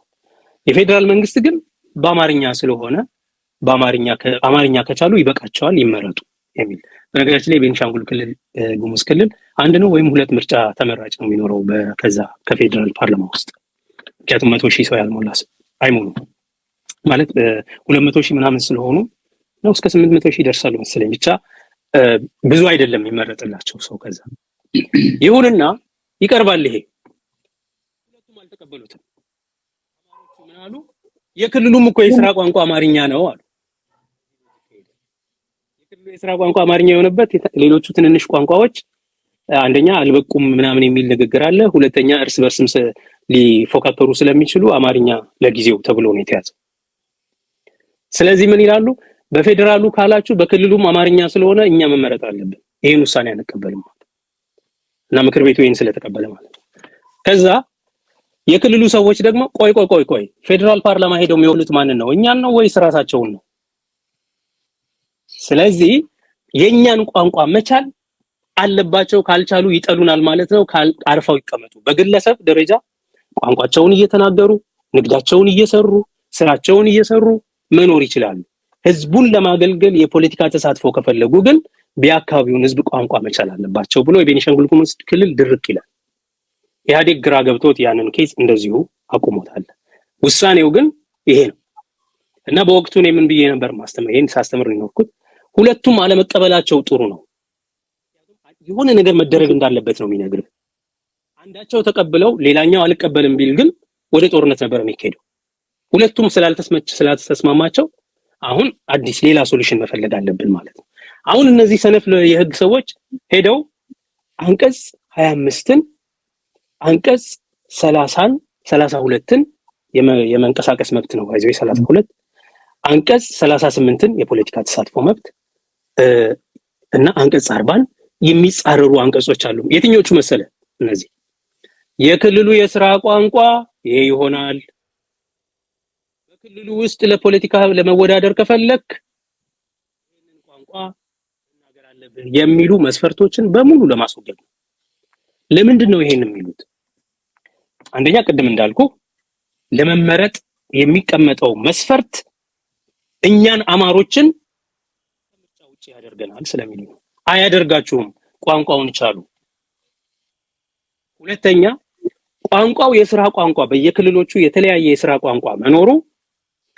የፌደራል መንግስት ግን በአማርኛ ስለሆነ አማርኛ ከቻሉ ይበቃቸዋል ይመረጡ የሚል። በነገራችን ላይ ቤኒሻንጉል ክልል ጉሙዝ ክልል አንድ ነው ወይም 2 ምርጫ ተመራጭ ነው የሚኖረው ከዛ ከፌደራል ፓርላማ ውስጥ። ምክንያቱም 100,000 ሰው ያልሞላ አይሞሉም ማለት 200,000 ምናምን ስለሆኑ ነው እስከ 800,000 ይደርሳሉ መሰለኝ። ብቻ ብዙ አይደለም ይመረጥላቸው ሰው ከዛ። ይሁንና ይቀርባል። ይሄ ሁለቱም አልተቀበሉትም። አማሮቹ ምን አሉ? የክልሉም እኮ የሥራ ቋንቋ አማርኛ ነው አሉ። የክልሉ የሥራ ቋንቋ አማርኛ የሆነበት ሌሎቹ ትንንሽ ቋንቋዎች አንደኛ አልበቁም ምናምን የሚል ንግግር አለ፣ ሁለተኛ እርስ በርስም ሊፎካከሩ ስለሚችሉ አማርኛ ለጊዜው ተብሎ ነው የተያዘው። ስለዚህ ምን ይላሉ? በፌደራሉ ካላችሁ በክልሉም አማርኛ ስለሆነ እኛ መመረጥ አለብን፣ ይሄን ውሳኔ አንቀበልም እና ምክር ቤቱ ይሄን ስለተቀበለ ማለት ነው። ከዛ የክልሉ ሰዎች ደግሞ ቆይ ፌደራል ፓርላማ ሄደው የሚወሉት ማንን ነው? እኛን ነው ወይስ ራሳቸውን ነው? ስለዚህ የኛን ቋንቋ መቻል አለባቸው፣ ካልቻሉ ይጠሉናል ማለት ነው። አርፈው ይቀመጡ። በግለሰብ ደረጃ ቋንቋቸውን እየተናገሩ ንግዳቸውን እየሰሩ ስራቸውን እየሰሩ መኖር ይችላሉ። ህዝቡን ለማገልገል የፖለቲካ ተሳትፎ ከፈለጉ ግን በአካባቢውን ህዝብ ቋንቋ መቻል አለባቸው ብሎ የቤኒሻንጉል ጉሙዝ ክልል ድርቅ ይላል። ኢህአዴግ ግራ ገብቶት ያንን ኬዝ እንደዚሁ አቁሞታል። ውሳኔው ግን ይሄ ነው እና በወቅቱ ነው ምን ብዬ ነበር ማስተማር ይሄን ሳስተምር ነው ሁለቱም አለመቀበላቸው ጥሩ ነው። የሆነ ነገር መደረግ እንዳለበት ነው የሚነግር። አንዳቸው ተቀብለው ሌላኛው አልቀበልም ቢል ግን ወደ ጦርነት ነበር የሚካሄደው። ሁለቱም ስላልተስማማቸው አሁን አዲስ ሌላ ሶሉሽን መፈለግ አለብን ማለት ነው። አሁን እነዚህ ሰነፍ የህግ ሰዎች ሄደው አንቀጽ 25ን አንቀጽ 30ን 32ን የመንቀሳቀስ መብት ነው አይዞይ 32 አንቀጽ 38ን የፖለቲካ ተሳትፎ መብት እና አንቀጽ 40ን የሚጻረሩ አንቀጾች አሉ። የትኞቹ መሰለ? እነዚህ የክልሉ የሥራ ቋንቋ ይሄ ይሆናል፣ በክልሉ ውስጥ ለፖለቲካ ለመወዳደር ከፈለክ ይሄንን ቋንቋ መናገር አለብህ የሚሉ መስፈርቶችን በሙሉ ለማስወገድ ነው። ለምንድን ነው ይሄን የሚሉት? አንደኛ ቅድም እንዳልኩ ለመመረጥ የሚቀመጠው መስፈርት እኛን አማሮችን ከምርጫ ውጪ ያደርገናል ስለሚሉ ነው። አያደርጋችሁም፣ ቋንቋውን ቻሉ። ሁለተኛ ቋንቋው የሥራ ቋንቋ በየክልሎቹ የተለያየ የሥራ ቋንቋ መኖሩ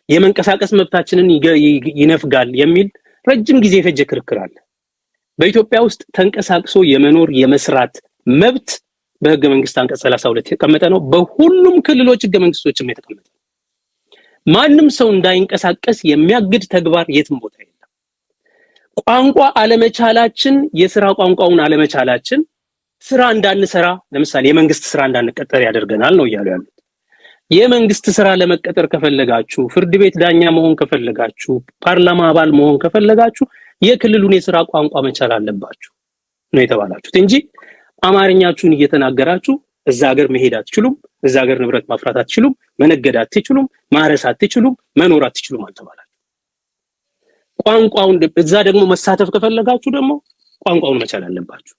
የመንቀሳቀስ መብታችንን ይነፍጋል የሚል ረጅም ጊዜ የፈጀ ክርክር አለ። በኢትዮጵያ ውስጥ ተንቀሳቅሶ የመኖር የመስራት መብት በህገ መንግስት አንቀጽ 32 የተቀመጠ ነው። በሁሉም ክልሎች ህገ መንግስቶችም የተቀመጠ ነው። ማንም ሰው እንዳይንቀሳቀስ የሚያግድ ተግባር የትም ቦታ የለም። ቋንቋ አለመቻላችን የሥራ ቋንቋውን አለመቻላችን ስራ እንዳንሰራ ለምሳሌ የመንግስት ስራ እንዳንቀጠር ያደርገናል ነው እያሉ ያሉት። የመንግስት ስራ ለመቀጠር ከፈለጋችሁ፣ ፍርድ ቤት ዳኛ መሆን ከፈለጋችሁ፣ ፓርላማ አባል መሆን ከፈለጋችሁ የክልሉን የሥራ ቋንቋ መቻል አለባችሁ ነው የተባላችሁት እንጂ አማርኛችሁን እየተናገራችሁ እዛ ሀገር መሄድ አትችሉም፣ እዛ ሀገር ንብረት ማፍራት አትችሉም፣ መነገድ አትችሉም፣ ማረስ አትችሉም፣ መኖር አትችሉም አልተባላችሁ። ቋንቋውን እዛ ደግሞ መሳተፍ ከፈለጋችሁ ደግሞ ቋንቋውን መቻል አለባችሁ።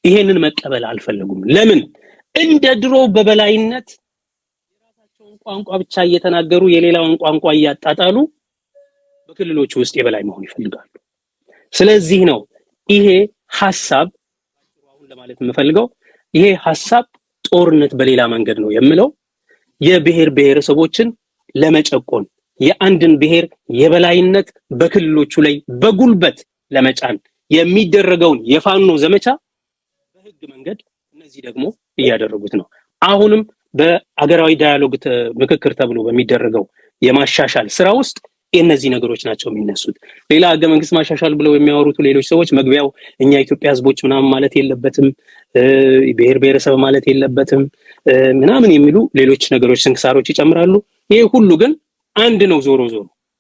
ይሄንን መቀበል አልፈለጉም። ለምን? እንደ ድሮ በበላይነት የራሳቸውን ቋንቋ ብቻ እየተናገሩ የሌላውን ቋንቋ እያጣጣሉ በክልሎቹ ውስጥ የበላይ መሆን ይፈልጋሉ። ስለዚህ ነው ይሄ ሐሳብ አሁን ለማለት የምፈልገው ይሄ ሐሳብ ጦርነት በሌላ መንገድ ነው የምለው የብሔር ብሔረሰቦችን ለመጨቆን የአንድን ብሔር የበላይነት በክልሎቹ ላይ በጉልበት ለመጫን የሚደረገውን የፋኖ ዘመቻ በህግ መንገድ እነዚህ ደግሞ እያደረጉት ነው። አሁንም በአገራዊ ዳያሎግ ምክክር ተብሎ በሚደረገው የማሻሻል ስራ ውስጥ እነዚህ ነገሮች ናቸው የሚነሱት። ሌላ ህገ መንግስት ማሻሻል ብለው የሚያወሩት ሌሎች ሰዎች መግቢያው እኛ ኢትዮጵያ ህዝቦች ምናምን ማለት የለበትም፣ ብሔር ብሔረሰብ ማለት የለበትም ምናምን የሚሉ ሌሎች ነገሮች ስንክሳሮች ይጨምራሉ። ይሄ ሁሉ ግን አንድ ነው። ዞሮ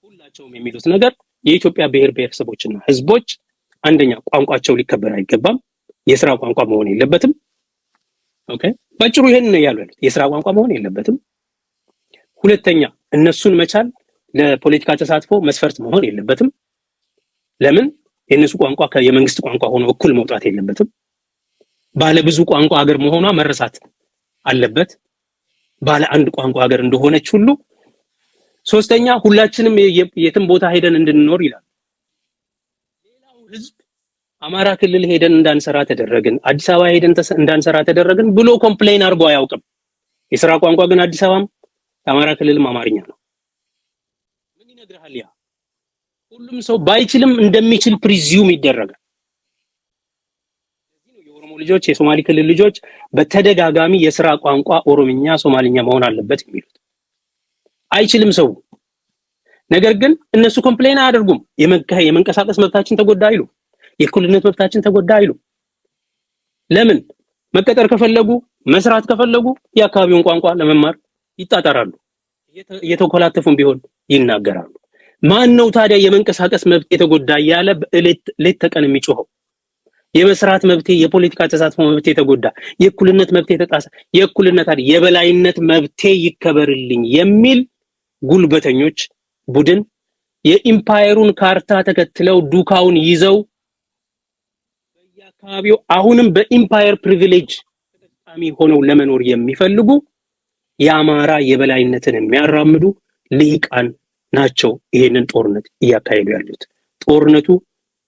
ሁላቸውም የሚሉት ነገር የኢትዮጵያ ብሔር ብሔረሰቦችና ህዝቦች አንደኛ ቋንቋቸው ሊከበር አይገባም፣ የሥራ ቋንቋ መሆን የለበትም። ኦኬ ባጭሩ ይሄን ነው ያሉት፣ የሥራ ቋንቋ መሆን የለበትም። ሁለተኛ እነሱን መቻል ለፖለቲካ ተሳትፎ መስፈርት መሆን የለበትም። ለምን? የነሱ ቋንቋ የመንግስት ቋንቋ ሆኖ እኩል መውጣት የለበትም። ባለ ብዙ ቋንቋ ሀገር መሆኗ መረሳት አለበት፣ ባለ አንድ ቋንቋ ሀገር እንደሆነች ሁሉ። ሶስተኛ ሁላችንም የትም ቦታ ሄደን እንድንኖር ይላል። ሌላው ህዝብ አማራ ክልል ሄደን እንዳንሰራ ተደረግን፣ አዲስ አበባ ሄደን እንዳንሰራ ተደረግን ብሎ ኮምፕሌን አድርጎ አያውቅም። የሥራ ቋንቋ ግን አዲስ አበባም አማራ ክልልም አማርኛ ነው። ምን ይነግርሃል? ያ ሁሉም ሰው ባይችልም እንደሚችል ፕሪዚዩም ይደረጋል። ስለዚህ ነው የኦሮሞ ልጆች የሶማሊ ክልል ልጆች በተደጋጋሚ የሥራ ቋንቋ ኦሮምኛ ሶማሊኛ መሆን አለበት የሚሉት። አይችልም ሰው። ነገር ግን እነሱ ኮምፕሌን አያደርጉም። የመንቀሳቀስ መብታችን ተጎዳ አይሉ፣ የእኩልነት መብታችን ተጎዳ አይሉ። ለምን? መቀጠር ከፈለጉ መስራት ከፈለጉ የአካባቢውን ቋንቋ ለመማር ይጣጣራሉ፣ እየተኮላተፉም ቢሆን ይናገራሉ። ማን ነው ታዲያ የመንቀሳቀስ መብት የተጎዳ ያለ ሌት ተቀን የሚጮኸው? የመስራት መብቴ፣ የፖለቲካ ተሳትፎ መብቴ የተጎዳ፣ የእኩልነት መብቴ የተጣሰ፣ የእኩልነት አይደል የበላይነት መብቴ ይከበርልኝ የሚል ጉልበተኞች ቡድን የኢምፓየሩን ካርታ ተከትለው ዱካውን ይዘው በየአካባቢው አሁንም በኢምፓየር ፕሪቪሌጅ ተጠቃሚ ሆነው ለመኖር የሚፈልጉ የአማራ የበላይነትን የሚያራምዱ ልሂቃን ናቸው ይሄንን ጦርነት እያካሄዱ ያሉት። ጦርነቱ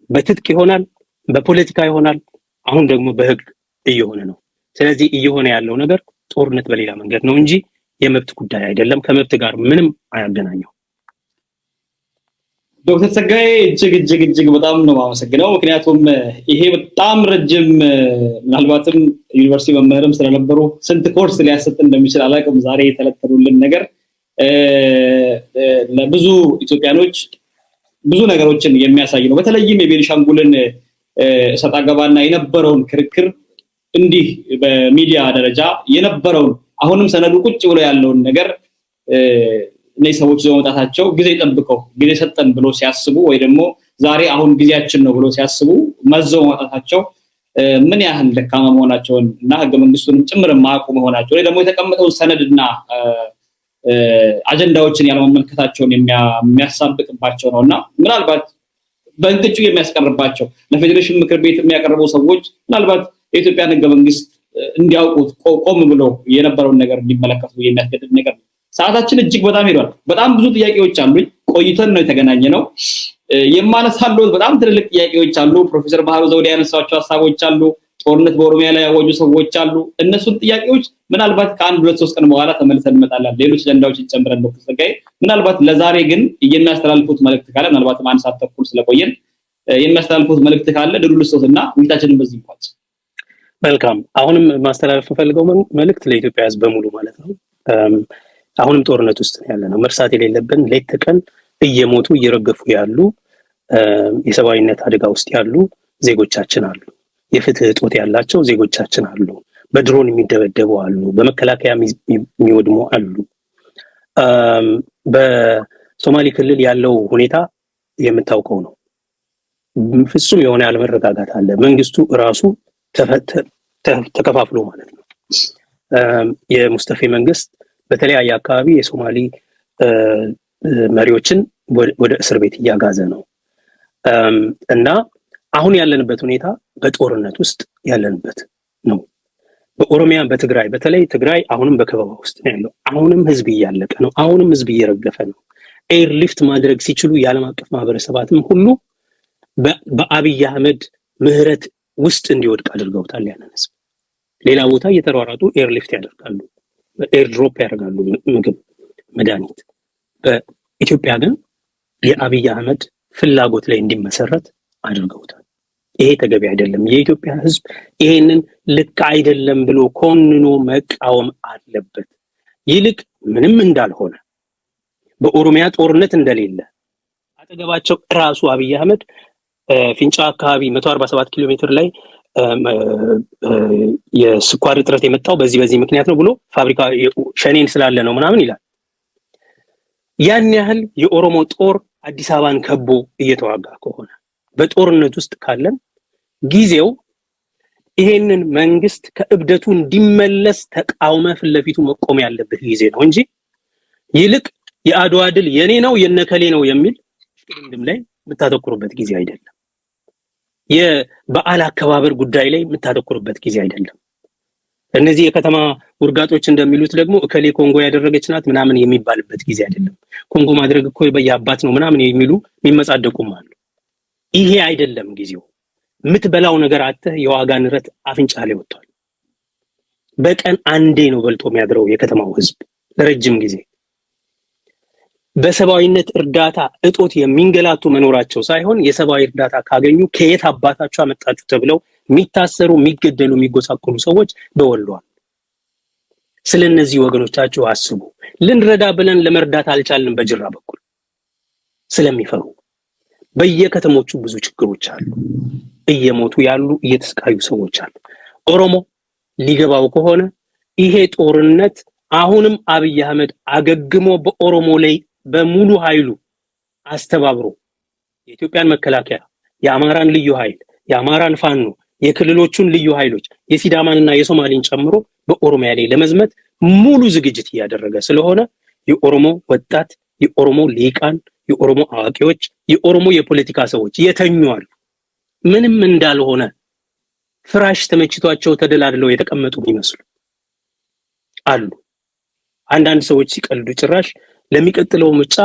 በትጥቅ ይሆናል፣ በፖለቲካ ይሆናል፣ አሁን ደግሞ በህግ እየሆነ ነው። ስለዚህ እየሆነ ያለው ነገር ጦርነት በሌላ መንገድ ነው እንጂ የመብት ጉዳይ አይደለም። ከመብት ጋር ምንም አያገናኘው። ዶክተር ጸጋዬ እጅግ በጣም ነው የማመሰግነው። ምክንያቱም ይሄ በጣም ረጅም ምናልባትም ዩኒቨርሲቲ መምህርም ስለነበሩ ስንት ኮርስ ሊያሰጥ እንደሚችል አላውቅም። ዛሬ የተለተሉልን ነገር ለብዙ ኢትዮጵያኖች ብዙ ነገሮችን የሚያሳይ ነው። በተለይም የቤኒሻንጉልን እሰጥ አገባና የነበረውን ክርክር እንዲህ በሚዲያ ደረጃ የነበረውን አሁንም ሰነዱ ቁጭ ብሎ ያለውን ነገር እነዚህ ሰዎች ዘመጣታቸው ጊዜ ጠብቀው ጊዜ ሰጠን ብሎ ሲያስቡ ወይ ደግሞ ዛሬ አሁን ጊዜያችን ነው ብሎ ሲያስቡ መዘው ማጣታቸው ምን ያህል ደካማ መሆናቸውን እና ህገ መንግስቱንም ጭምር ማቁ መሆናቸው ወይ ደግሞ የተቀመጠው ሰነድና አጀንዳዎችን ያለመመልከታቸውን የሚያሳብቅባቸው ነውና ምናልባት በእንቅጩ የሚያስቀርባቸው ለፌዴሬሽን ምክር ቤት የሚያቀርበው ሰዎች ምናልባት የኢትዮጵያን ህገ መንግስት እንዲያውቁት ቆም ብሎ የነበረውን ነገር እንዲመለከቱ የሚያስገድድ ነገር። ሰዓታችን እጅግ በጣም ሄዷል። በጣም ብዙ ጥያቄዎች አሉኝ። ቆይተን ነው የተገናኘነው። የማነሳለው በጣም ትልልቅ ጥያቄዎች አሉ። ፕሮፌሰር ባህሩ ዘውዴ ያነሳቸው ሐሳቦች አሉ። ጦርነት በኦሮሚያ ላይ ያወጁ ሰዎች አሉ። እነሱን ጥያቄዎች ምናልባት ከአንድ 2-3 ቀን በኋላ ተመልሰን እንመጣለን። ሌሎች አጀንዳዎች ይጨምረን ዶክተር ጸጋዬ። ምናልባት ለዛሬ ግን የሚያስተላልፉት መልእክት ካለ ምናልባት አንድ ሰዓት ተኩል ስለቆየን የሚያስተላልፉት መልእክት ካለ ድሉ ልስጥና ውይይታችንን በዚህ እንቋጭ። መልካም። አሁንም ማስተላለፍ ፈልገው መልእክት ለኢትዮጵያ ሕዝብ በሙሉ ማለት ነው። አሁንም ጦርነት ውስጥ ያለነው መርሳት የሌለብን ሌት ተቀን እየሞቱ እየረገፉ ያሉ የሰብአዊነት አደጋ ውስጥ ያሉ ዜጎቻችን አሉ። የፍትህ እጦት ያላቸው ዜጎቻችን አሉ። በድሮን የሚደበደቡ አሉ። በመከላከያ የሚወድሙ አሉ። በሶማሌ ክልል ያለው ሁኔታ የምታውቀው ነው። ፍጹም የሆነ ያለመረጋጋት አለ። መንግስቱ ራሱ ተከፋፍሎ ማለት ነው። የሙስጠፌ መንግስት በተለያየ አካባቢ የሶማሌ መሪዎችን ወደ እስር ቤት እያጋዘ ነው እና አሁን ያለንበት ሁኔታ በጦርነት ውስጥ ያለንበት ነው። በኦሮሚያ በትግራይ በተለይ ትግራይ አሁንም በከበባ ውስጥ ነው ያለው። አሁንም ህዝብ እያለቀ ነው። አሁንም ህዝብ እየረገፈ ነው። ኤር ሊፍት ማድረግ ሲችሉ የዓለም አቀፍ ማህበረሰባትም ሁሉ በአብይ አህመድ ምህረት ውስጥ እንዲወድቅ አድርገውታል። ያንን ህዝብ ሌላ ቦታ እየተሯሯጡ ኤር ሊፍት ያደርጋሉ፣ ኤር ድሮፕ ያደርጋሉ ምግብ፣ መድኃኒት። በኢትዮጵያ ግን የአብይ አህመድ ፍላጎት ላይ እንዲመሰረት አድርገውታል። ይሄ ተገቢ አይደለም። የኢትዮጵያ ህዝብ ይሄንን ልክ አይደለም ብሎ ኮንኖ መቃወም አለበት። ይልቅ ምንም እንዳልሆነ በኦሮሚያ ጦርነት እንደሌለ አጠገባቸው ራሱ አብይ አህመድ ፊንጫ አካባቢ 147 ኪሎ ሜትር ላይ የስኳር እጥረት የመጣው በዚህ ምክንያት ነው ብሎ ፋብሪካ ሸኔን ስላለ ነው ምናምን ይላል። ያን ያህል የኦሮሞ ጦር አዲስ አበባን ከቦ እየተዋጋ ከሆነ በጦርነት ውስጥ ካለን ጊዜው ይሄንን መንግስት ከእብደቱ እንዲመለስ ተቃውመ ፊት ለፊቱ መቆም ያለበት ጊዜ ነው እንጂ ይልቅ የአድዋ ድል የኔ ነው የነከሌ ነው የሚል ድምድም ላይ የምታተኩሩበት ጊዜ አይደለም። የበዓል አከባበር ጉዳይ ላይ የምታተኩሩበት ጊዜ አይደለም። እነዚህ የከተማ ውርጋጦች እንደሚሉት ደግሞ እከሌ ኮንጎ ያደረገች ናት ምናምን የሚባልበት ጊዜ አይደለም። ኮንጎ ማድረግ እኮ በያባት ነው ምናምን የሚሉ የሚመጻደቁም አሉ። ይሄ አይደለም ጊዜው። የምትበላው ነገር አጥተህ የዋጋ ንረት አፍንጫ ላይ ወጥቷል። በቀን አንዴ ነው በልቶ የሚያድረው የከተማው ህዝብ ለረጅም ጊዜ። በሰብአዊነት እርዳታ እጦት የሚንገላቱ መኖራቸው ሳይሆን የሰብአዊ እርዳታ ካገኙ ከየት አባታችሁ አመጣችሁ ተብለው የሚታሰሩ፣ የሚገደሉ፣ የሚጎሳቆሉ ሰዎች በወሏል። ስለነዚህ ወገኖቻችሁ አስቡ። ልንረዳ ብለን ለመርዳት አልቻልንም በጅራ በኩል ስለሚፈሩ። በየከተሞቹ ብዙ ችግሮች አሉ። እየሞቱ ያሉ እየተሰቃዩ ሰዎች አሉ። ኦሮሞ ሊገባው ከሆነ ይሄ ጦርነት አሁንም አብይ አህመድ አገግሞ በኦሮሞ ላይ በሙሉ ኃይሉ አስተባብሮ የኢትዮጵያን መከላከያ፣ የአማራን ልዩ ኃይል፣ የአማራን ፋኖ፣ የክልሎቹን ልዩ ኃይሎች የሲዳማንና የሶማሌን ጨምሮ በኦሮሚያ ላይ ለመዝመት ሙሉ ዝግጅት እያደረገ ስለሆነ የኦሮሞ ወጣት፣ የኦሮሞ ሊቃን፣ የኦሮሞ አዋቂዎች፣ የኦሮሞ የፖለቲካ ሰዎች የተኙአሉ ምንም እንዳልሆነ ፍራሽ ተመችቷቸው ተደላድለው የተቀመጡ ይመስሉ አሉ። አንዳንድ ሰዎች ሲቀልዱ ጭራሽ ለሚቀጥለው ምርጫ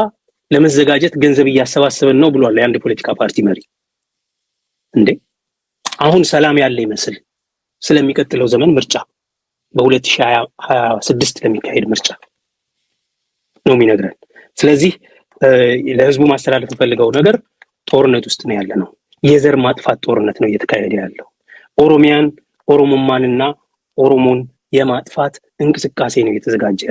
ለመዘጋጀት ገንዘብ እያሰባሰበን ነው ብሏል የአንድ ፖለቲካ ፓርቲ መሪ። እንዴ አሁን ሰላም ያለ ይመስል ስለሚቀጥለው ዘመን ምርጫ በ2026 ለሚካሄድ ምርጫ ነው የሚነግረን። ስለዚህ ለህዝቡ ማስተላለፍ ፈልገው ነገር ጦርነት ውስጥ ነው ያለነው። የዘር ማጥፋት ጦርነት ነው እየተካሄደ ያለው። ኦሮሞማንና ኦሮሞን የማጥፋት እንቅስቃሴ ነው እየተዘጋጀ ያለው።